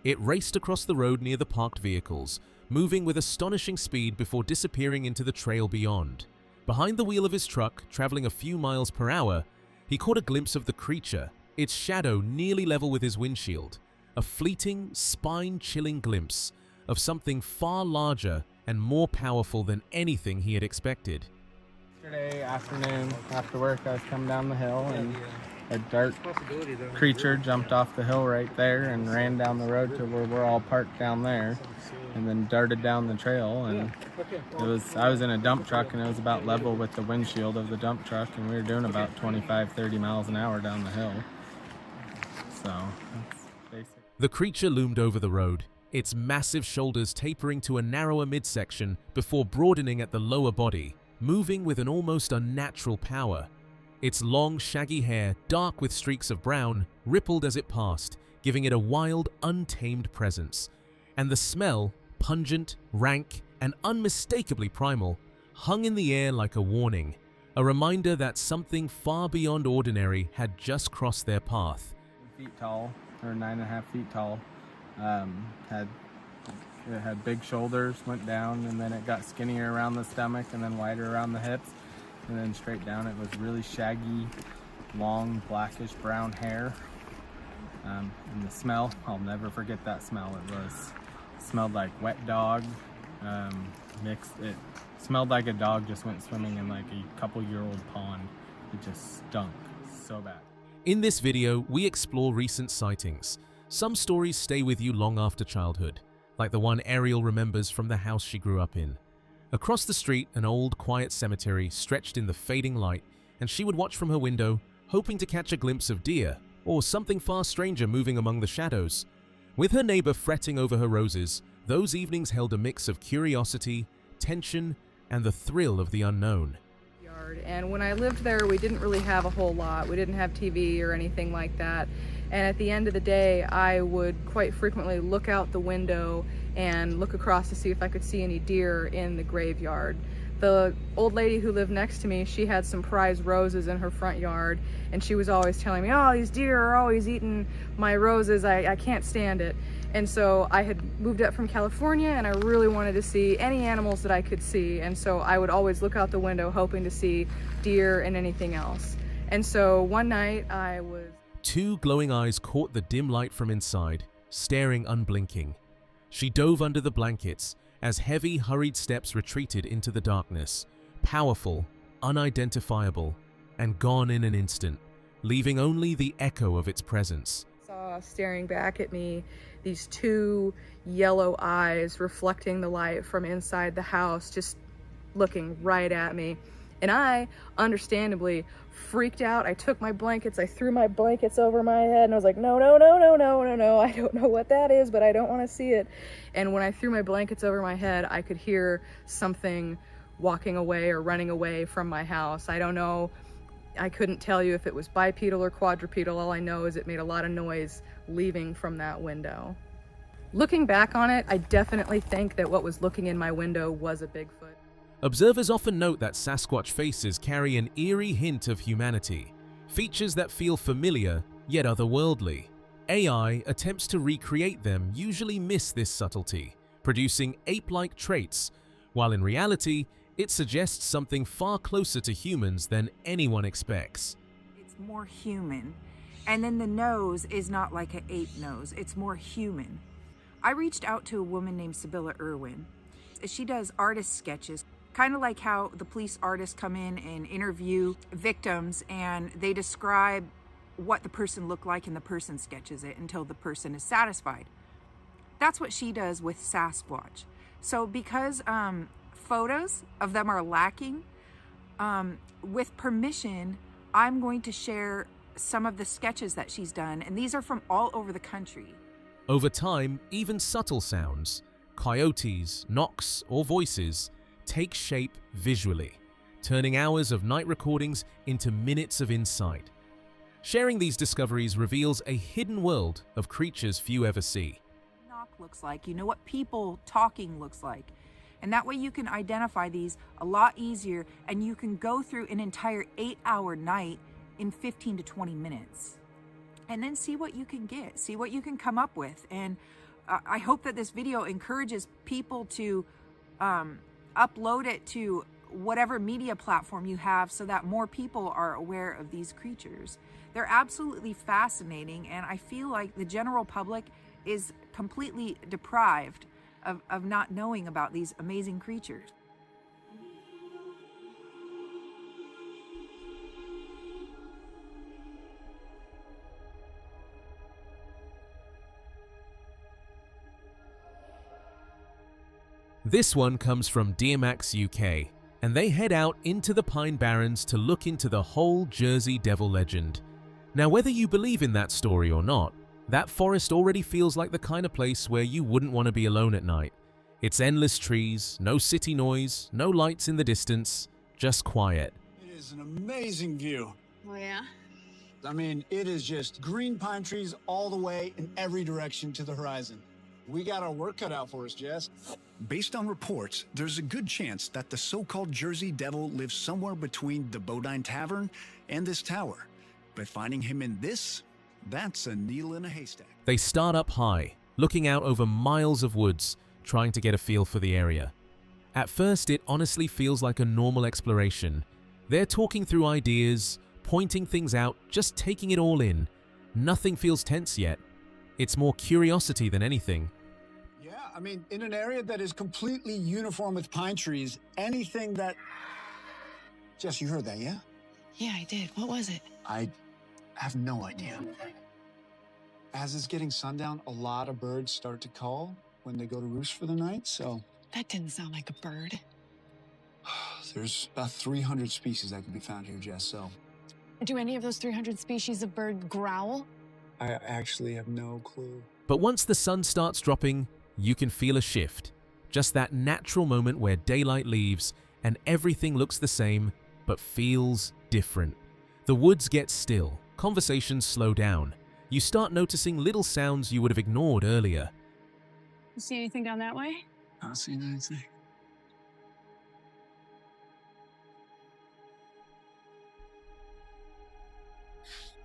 It raced across the road near the parked vehicles, moving with astonishing speed before disappearing into the trail beyond. Behind the wheel of his truck, traveling a few miles per hour, he caught a glimpse of the creature, its shadow nearly level with his windshield, a fleeting, spine-chilling glimpse of something far larger and more powerful than anything he had expected. Yesterday afternoon, after work, I was coming down the hill and a dark creature jumped off the hill right there and ran down the road to where we're all parked down there, and then darted down the trail. And I was in a dump truck, and it was about level with the windshield of the dump truck, and we were doing about 25-30 miles an hour down the hill. So that's basic. The creature loomed over the road, its massive shoulders tapering to a narrower midsection before broadening at the lower body, moving with an almost unnatural power. Its long, shaggy hair, dark with streaks of brown, rippled as it passed, giving it a wild, untamed presence. And the smell, pungent, rank, and unmistakably primal, hung in the air like a warning, a reminder that something far beyond ordinary had just crossed their path. 10 feet tall, or 9.5 feet tall. It had big shoulders, went down, and then it got skinnier around the stomach, and then wider around the hips, and then straight down. It was really shaggy, long, blackish brown hair. And the smell, I'll never forget that smell. It smelled like wet dog, it smelled like a dog just went swimming in like a couple-year-old pond. It just stunk so bad. In this video, we explore recent sightings. Some stories stay with you long after childhood, like the one Ariel remembers from the house she grew up in. Across the street, an old, quiet cemetery stretched in the fading light, and she would watch from her window, hoping to catch a glimpse of deer or something far stranger moving among the shadows. With her neighbor fretting over her roses, those evenings held a mix of curiosity, tension, and the thrill of the unknown. And when I lived there, we didn't really have a whole lot. We didn't have TV or anything like that. And at the end of the day, I would quite frequently look out the window and look across to see if I could see any deer in the graveyard. The old lady who lived next to me, she had some prize roses in her front yard, and she was always telling me, oh, these deer are always eating my roses, I can't stand it. And so I had moved up from California, and I really wanted to see any animals that I could see, and so I would always look out the window hoping to see deer and anything else. And so one night I was... Two glowing eyes caught the dim light from inside, staring unblinking. She dove under the blankets as heavy, hurried steps retreated into the darkness, powerful, unidentifiable, and gone in an instant, leaving only the echo of its presence. Saw staring back at me these two yellow eyes reflecting the light from inside the house, just looking right at me. And I, understandably, freaked out. I took my blankets, I threw my blankets over my head, and I was like, no, no, no, no, no, no, no, I don't know what that is, but I don't want to see it. And when I threw my blankets over my head, I could hear something walking away or running away from my house. I don't know, I couldn't tell you if it was bipedal or quadrupedal. All I know is it made a lot of noise leaving from that window. Looking back on it, I definitely think that what was looking in my window was a Bigfoot. Observers often note that Sasquatch faces carry an eerie hint of humanity, features that feel familiar yet otherworldly. AI attempts to recreate them usually miss this subtlety, producing ape-like traits, while in reality, it suggests something far closer to humans than anyone expects. It's more human. And then the nose is not like an ape nose, it's more human. I reached out to a woman named Sibylla Irwin. She does artist sketches, kind of like how the police artists come in and interview victims and they describe what the person looked like and the person sketches it until the person is satisfied. That's what she does with Sasquatch. So because photos of them are lacking, with permission, I'm going to share some of the sketches that she's done, and these are from all over the country. Over time, even subtle sounds, coyotes, knocks, or voices take shape visually, turning hours of night recordings into minutes of insight. Sharing these discoveries reveals a hidden world of creatures few ever see. looks like, you know what people talking looks like. And that way you can identify these a lot easier, and you can go through an entire 8-hour night in 15 to 20 minutes. And then see what you can get, see what you can come up with. And I hope that this video encourages people to upload it to whatever media platform you have so that more people are aware of these creatures. They're absolutely fascinating, and I feel like the general public is completely deprived of not knowing about these amazing creatures. This one comes from DMAX UK, and they head out into the Pine Barrens to look into the whole Jersey Devil legend. Now, whether you believe in that story or not, that forest already feels like the kind of place where you wouldn't want to be alone at night. It's endless trees, no city noise, no lights in the distance, just quiet. It is an amazing view. Oh, yeah? I mean, it is just green pine trees all the way in every direction to the horizon. We got our work cut out for us, Jess. Based on reports, there's a good chance that the so-called Jersey Devil lives somewhere between the Bodine Tavern and this tower. But finding him in this, that's a needle in a haystack. They start up high, looking out over miles of woods, trying to get a feel for the area. At first, it honestly feels like a normal exploration. They're talking through ideas, pointing things out, just taking it all in. Nothing feels tense yet. It's more curiosity than anything. Yeah, I mean, in an area that is completely uniform with pine trees, anything that... Jess, you heard that, yeah? Yeah, I did. What was it? I have no idea. As it's getting sundown, a lot of birds start to call when they go to roost for the night, so... That didn't sound like a bird. There's about 300 species that can be found here, Jess, so... Do any of those 300 species of bird growl? I actually have no clue. But once the sun starts dropping, you can feel a shift. Just that natural moment where daylight leaves and everything looks the same, but feels different. The woods get still, conversations slow down. You start noticing little sounds you would have ignored earlier. You see anything down that way? Not seeing anything.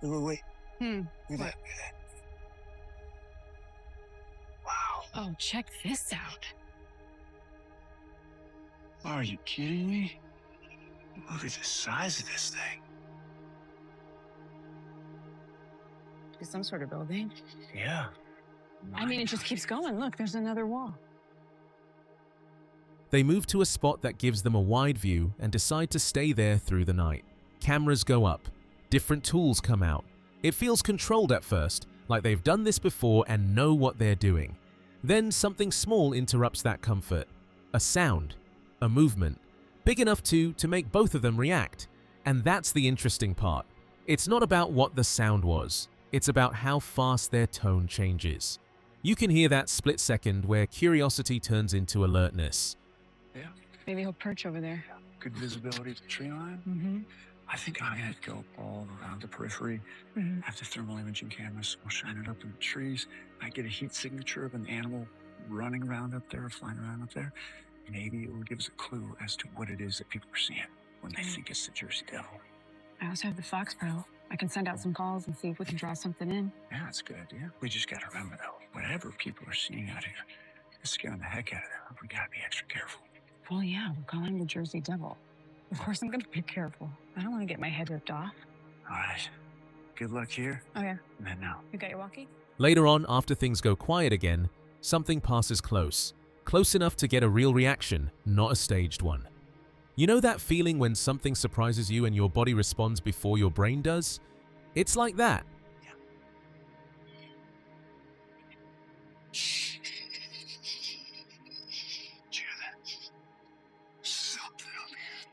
Wait. Hmm. Look at that. Wow. Oh, check this out. Are you kidding me? Look at the size of this thing. It's some sort of building. Yeah. I mean, it just keeps going. Look, there's another wall. They move to a spot that gives them a wide view and decide to stay there through the night. Cameras go up. Different tools come out. It feels controlled at first, like they've done this before and know what they're doing. Then something small interrupts that comfort. A sound. A movement. Big enough to make both of them react. And that's the interesting part. It's not about what the sound was. It's about how fast their tone changes. You can hear that split second where curiosity turns into alertness. Yeah. Maybe he'll perch over there. Good visibility to the tree line. Mm-hmm. I think I'm gonna go all around the periphery. Mm-hmm. Have the thermal imaging cameras. We'll shine it up in the trees. I get a heat signature of an animal running around up there, flying around up there. Maybe it will give us a clue as to what it is that people are seeing when they think it's the Jersey Devil. I also have the Fox Pro. I can send out some calls and see if we can draw something in. Yeah, that's a good idea. We just gotta remember though, whatever people are seeing out here, it's scaring the heck out of them. We gotta be extra careful. Well, yeah, we're calling him the Jersey Devil. Of course I'm gonna be careful. I don't want to get my head ripped off. All right. Good luck here. Oh, yeah. And then now. You got your walkie? Later on, after things go quiet again, something passes close. Close enough to get a real reaction, not a staged one. You know that feeling when something surprises you and your body responds before your brain does? It's like that. Something up here.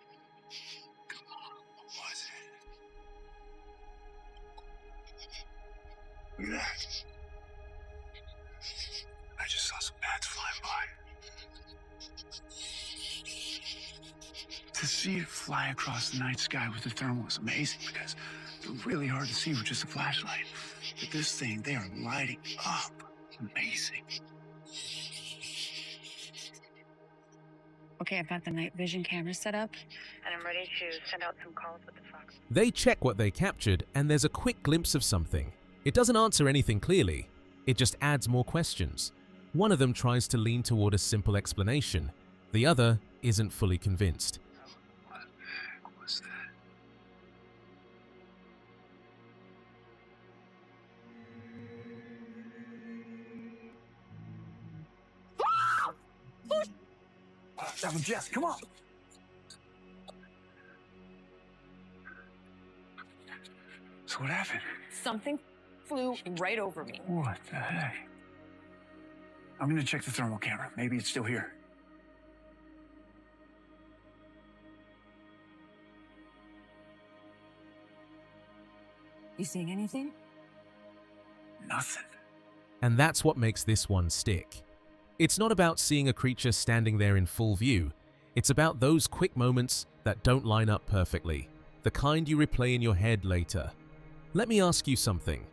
Come on, what was it? Look at that. I just saw some bats flying by. To see it fly across the night sky with the thermal is amazing because they're really hard to see with just a flashlight. But this thing, they are lighting up. Amazing. Okay, I've got the night vision camera set up, and I'm ready to send out some calls with the fox. They check what they captured, and there's a quick glimpse of something. It doesn't answer anything clearly. It just adds more questions. One of them tries to lean toward a simple explanation. The other isn't fully convinced. What was that? That was Jess, come on. So what happened? Something flew right over me. What the heck? I'm gonna check the thermal camera. Maybe it's still here. You seeing anything? Nothing. And that's what makes this one stick. It's not about seeing a creature standing there in full view. It's about those quick moments that don't line up perfectly, the kind you replay in your head later. Let me ask you something.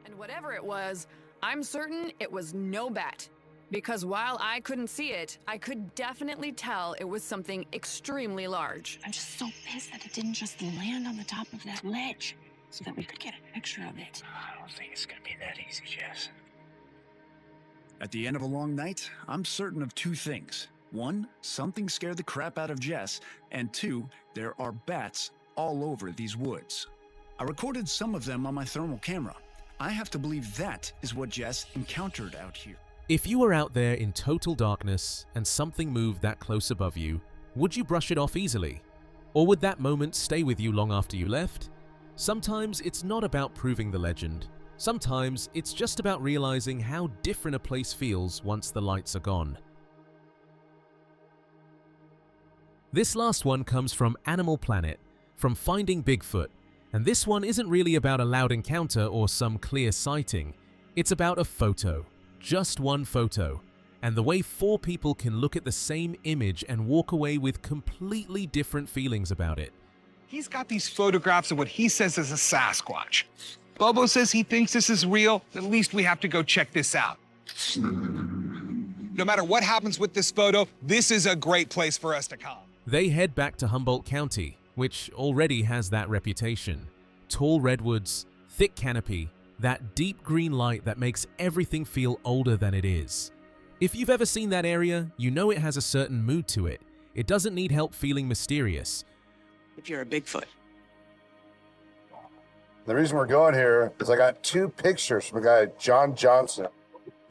And whatever it was, I'm certain it was no bat. Because while I couldn't see it, I could definitely tell it was something extremely large. I'm just so pissed that it didn't just land on the top of that ledge so that we could get a picture of it. I don't think it's gonna be that easy, Jess. At the end of a long night, I'm certain of two things. One, something scared the crap out of Jess, and two, there are bats all over these woods. I recorded some of them on my thermal camera. I have to believe that is what Jess encountered out here. If you were out there in total darkness and something moved that close above you, would you brush it off easily? Or would that moment stay with you long after you left? Sometimes it's not about proving the legend. Sometimes it's just about realizing how different a place feels once the lights are gone. This last one comes from Animal Planet, from Finding Bigfoot, and this one isn't really about a loud encounter or some clear sighting. It's about a photo, just one photo, and the way 4 people can look at the same image and walk away with completely different feelings about it. He's got these photographs of what he says is a Sasquatch. Bobo says he thinks this is real. At least we have to go check this out. No matter what happens with this photo, this is a great place for us to come. They head back to Humboldt County, which already has that reputation. Tall redwoods, thick canopy, that deep green light that makes everything feel older than it is. If you've ever seen that area, you know it has a certain mood to it. It doesn't need help feeling mysterious. If you're a Bigfoot. The reason we're going here is I got 2 pictures from a guy, John Johnson.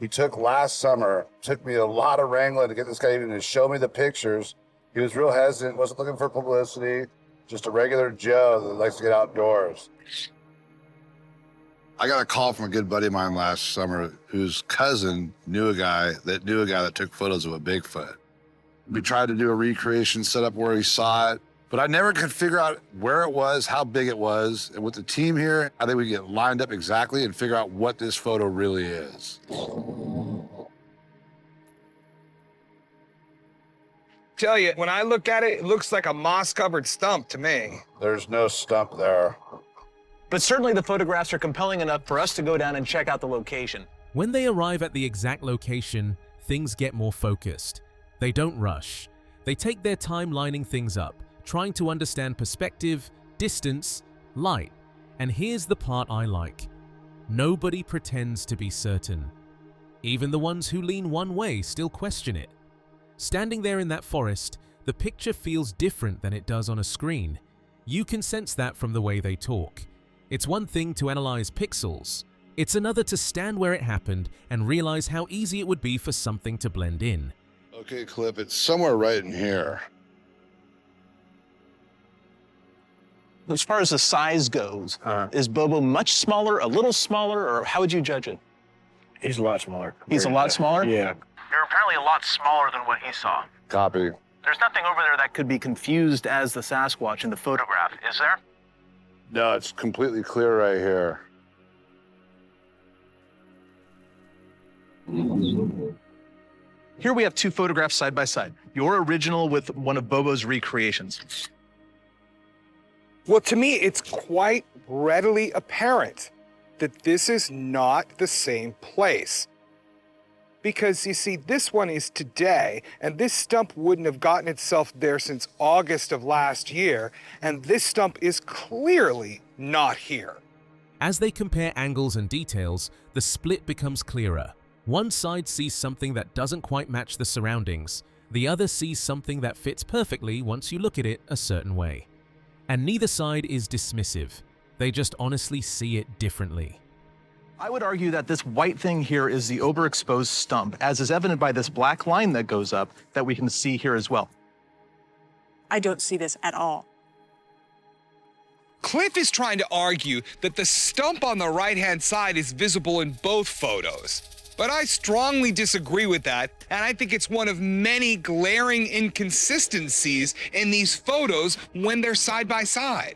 He took last summer. Took me a lot of wrangling to get this guy even to show me the pictures. He was real hesitant, wasn't looking for publicity, just a regular Joe that likes to get outdoors. I got a call from a good buddy of mine last summer whose cousin knew a guy that took photos of a Bigfoot. We tried to do a recreation setup where he saw it, but I never could figure out where it was, how big it was. And with the team here, I think we get lined up exactly and figure out what this photo really is. Tell you, when I look at it, it looks like a moss-covered stump to me. There's no stump there. But certainly the photographs are compelling enough for us to go down and check out the location. When they arrive at the exact location, things get more focused. They don't rush. They take their time lining things up, trying to understand perspective, distance, light. And here's the part I like. Nobody pretends to be certain. Even the ones who lean one way still question it. Standing there in that forest, the picture feels different than it does on a screen. You can sense that from the way they talk. It's one thing to analyze pixels. It's another to stand where it happened and realize how easy it would be for something to blend in. Okay, Clip, it's somewhere right in here. As far as the size goes, is Bobo much smaller, a little smaller, or how would you judge it? He's a lot smaller. He's a lot smaller? Yeah. You're apparently a lot smaller than what he saw. Copy. There's nothing over there that could be confused as the Sasquatch in the photograph, is there? No, it's completely clear right here. Here we have 2 photographs side by side. Your original with one of Bobo's recreations. Well, to me, it's quite readily apparent that this is not the same place. Because, you see, this one is today, and this stump wouldn't have gotten itself there since August of last year, and this stump is clearly not here. As they compare angles and details, the split becomes clearer. One side sees something that doesn't quite match the surroundings, the other sees something that fits perfectly once you look at it a certain way. And neither side is dismissive, they just honestly see it differently. I would argue that this white thing here is the overexposed stump, as is evident by this black line that goes up that we can see here as well. I don't see this at all. Cliff is trying to argue that the stump on the right-hand side is visible in both photos. But I strongly disagree with that, and I think it's one of many glaring inconsistencies in these photos when they're side by side.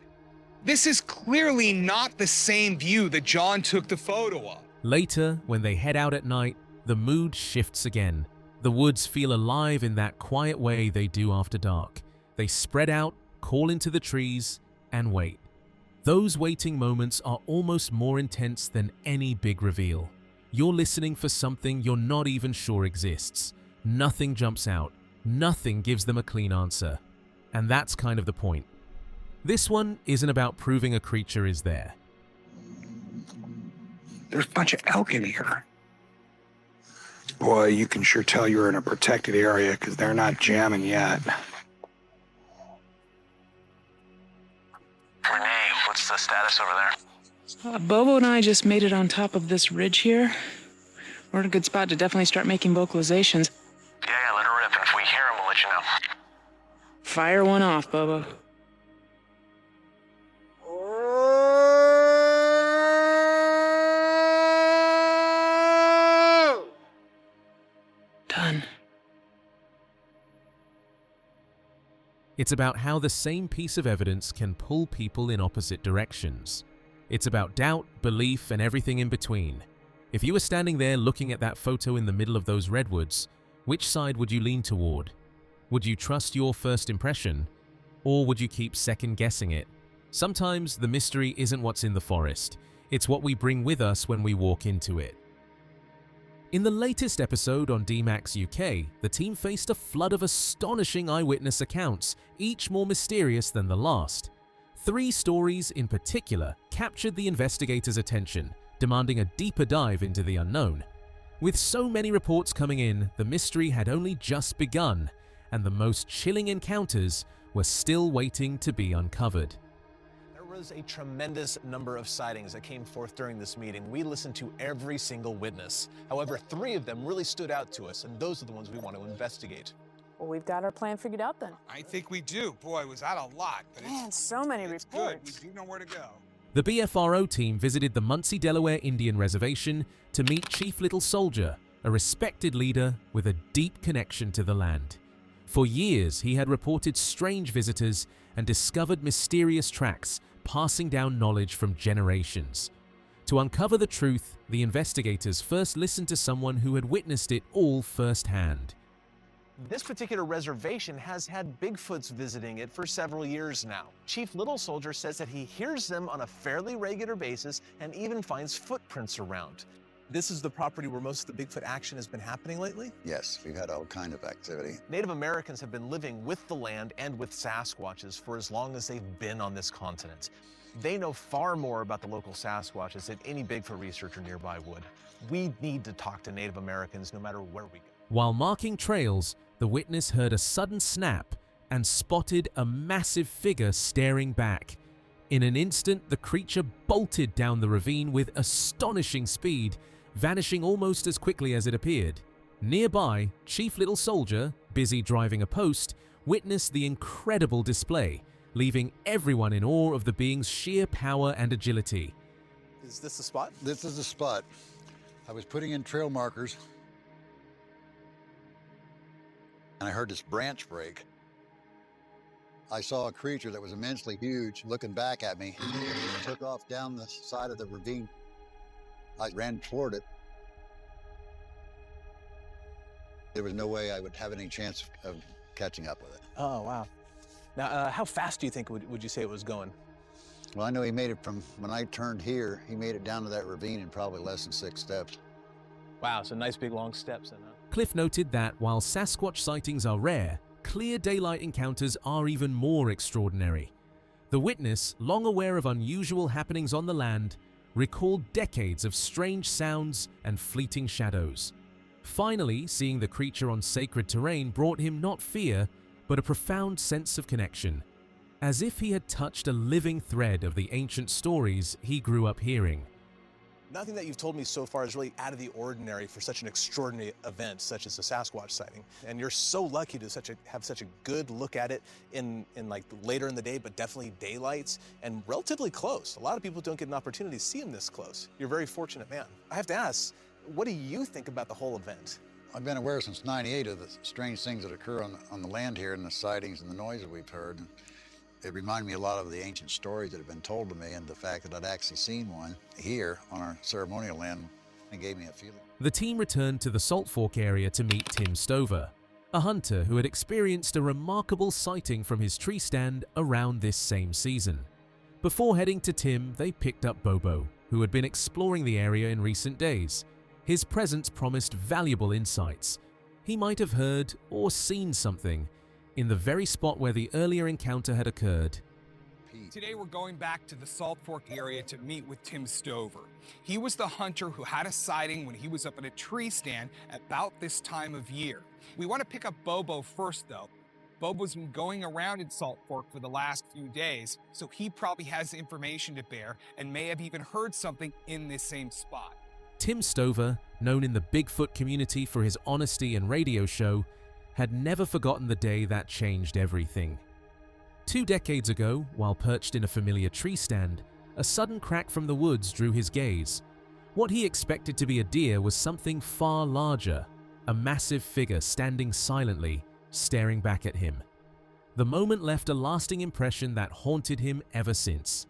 This is clearly not the same view that John took the photo of. Later, when they head out at night, the mood shifts again. The woods feel alive in that quiet way they do after dark. They spread out, call into the trees, and wait. Those waiting moments are almost more intense than any big reveal. You're listening for something you're not even sure exists. Nothing jumps out. Nothing gives them a clean answer. And that's kind of the point. This one isn't about proving a creature is there. There's a bunch of elk in here. Boy, you can sure tell you're in a protected area because they're not jamming yet. Renee, what's the status over there? Bobo and I just made it on top of this ridge here. We're in a good spot to definitely start making vocalizations. Yeah, let her rip, and if we hear him, we'll let you know. Fire one off, Bobo. Done. It's about how the same piece of evidence can pull people in opposite directions. It's about doubt, belief, and everything in between. If you were standing there looking at that photo in the middle of those redwoods, which side would you lean toward? Would you trust your first impression? Or would you keep second-guessing it? Sometimes the mystery isn't what's in the forest. It's what we bring with us when we walk into it. In the latest episode on DMAX UK, the team faced a flood of astonishing eyewitness accounts, each more mysterious than the last. 3 stories in particular captured the investigators' attention, demanding a deeper dive into the unknown. With so many reports coming in, the mystery had only just begun, and the most chilling encounters were still waiting to be uncovered. There was a tremendous number of sightings that came forth during this meeting. We listened to every single witness. However, 3 of them really stood out to us, and those are the ones we want to investigate. Well, we've got our plan figured out then. I think we do. Boy, was that a lot. But Man, so many reports. Good. We do know where to go. The BFRO team visited the Muncie, Delaware Indian Reservation to meet Chief Little Soldier, a respected leader with a deep connection to the land. For years, he had reported strange visitors and discovered mysterious tracks, passing down knowledge from generations. To uncover the truth, the investigators first listened to someone who had witnessed it all firsthand. This particular reservation has had Bigfoots visiting it for several years now. Chief Little Soldier says that he hears them on a fairly regular basis and even finds footprints around. This is the property where most of the Bigfoot action has been happening lately? Yes, we've had all kind of activity. Native Americans have been living with the land and with Sasquatches for as long as they've been on this continent. They know far more about the local Sasquatches than any Bigfoot researcher nearby would. We need to talk to Native Americans no matter where we go. While marking trails, the witness heard a sudden snap and spotted a massive figure staring back. In an instant, the creature bolted down the ravine with astonishing speed, vanishing almost as quickly as it appeared. Nearby, Chief Little Soldier, busy driving a post, witnessed the incredible display, leaving everyone in awe of the being's sheer power and agility. Is this the spot? This is the spot. I was putting in trail markers, and I heard this branch break. I saw a creature that was immensely huge looking back at me. It took off down the side of the ravine. I ran toward it. There was no way I would have any chance of catching up with it. Oh, wow. Now, how fast do you think would you say it was going? Well, I know he made it from when I turned here, he made it down to that ravine in probably less than 6 steps. Wow, so nice big long steps in, huh? Cliff noted that while Sasquatch sightings are rare, clear daylight encounters are even more extraordinary. The witness, long aware of unusual happenings on the land, recalled decades of strange sounds and fleeting shadows. Finally, seeing the creature on sacred terrain brought him not fear, but a profound sense of connection, as if he had touched a living thread of the ancient stories he grew up hearing. Nothing that you've told me so far is really out of the ordinary for such an extraordinary event, such as a Sasquatch sighting. And you're so lucky to have such a good look at it in like later in the day, but definitely daylights and relatively close. A lot of people don't get an opportunity to see him this close. You're a very fortunate man. I have to ask, what do you think about the whole event? I've been aware since '98 of the strange things that occur on the land here and the sightings and the noise that we've heard. It reminded me a lot of the ancient stories that have been told to me, and the fact that I'd actually seen one here on our ceremonial land, it gave me a feeling. The team returned to the Salt Fork area to meet Tim Stover, a hunter who had experienced a remarkable sighting from his tree stand around this same season. Before heading to Tim, they picked up Bobo, who had been exploring the area in recent days. His presence promised valuable insights. He might have heard or seen something in the very spot where the earlier encounter had occurred. Today we're going back to the Salt Fork area to meet with Tim Stover. He was the hunter who had a sighting when he was up in a tree stand about this time of year. We want to pick up Bobo first though. Bobo's been going around in Salt Fork for the last few days, so he probably has information to bear and may have even heard something in this same spot. Tim Stover, known in the Bigfoot community for his honesty and radio show, had never forgotten the day that changed everything. 2 decades ago, while perched in a familiar tree stand, a sudden crack from the woods drew his gaze. What he expected to be a deer was something far larger, a massive figure standing silently, staring back at him. The moment left a lasting impression that haunted him ever since.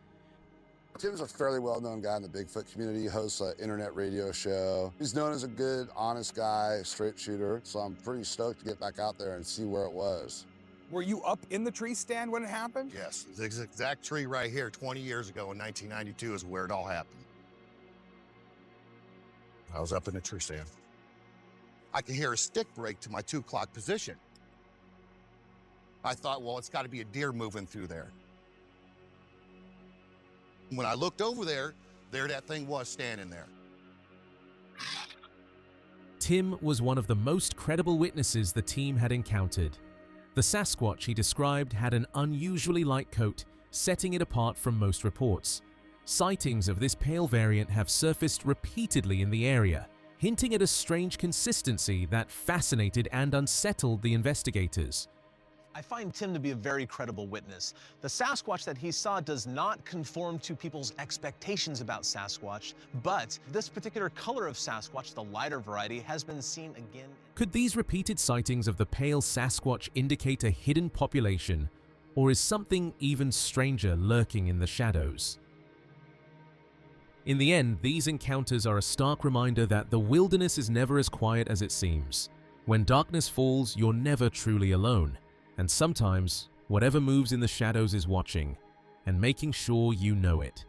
Tim's a fairly well-known guy in the Bigfoot community. He hosts an internet radio show. He's known as a good, honest guy, straight shooter, so I'm pretty stoked to get back out there and see where it was. Were you up in the tree stand when it happened? Yes, this exact tree right here 20 years ago in 1992 is where it all happened. I was up in the tree stand. I could hear a stick break to my 2 o'clock position. I thought, well, it's got to be a deer moving through there. When I looked over there that thing was standing there. Tim was one of the most credible witnesses the team had encountered. The Sasquatch he described had an unusually light coat, setting it apart from most reports. Sightings of this pale variant have surfaced repeatedly in the area, hinting at a strange consistency that fascinated and unsettled the investigators. I find Tim to be a very credible witness. The Sasquatch that he saw does not conform to people's expectations about Sasquatch, but this particular color of Sasquatch, the lighter variety, has been seen again. Could these repeated sightings of the pale Sasquatch indicate a hidden population, or is something even stranger lurking in the shadows? In the end, these encounters are a stark reminder that the wilderness is never as quiet as it seems. When darkness falls, you're never truly alone. And sometimes, whatever moves in the shadows is watching, and making sure you know it.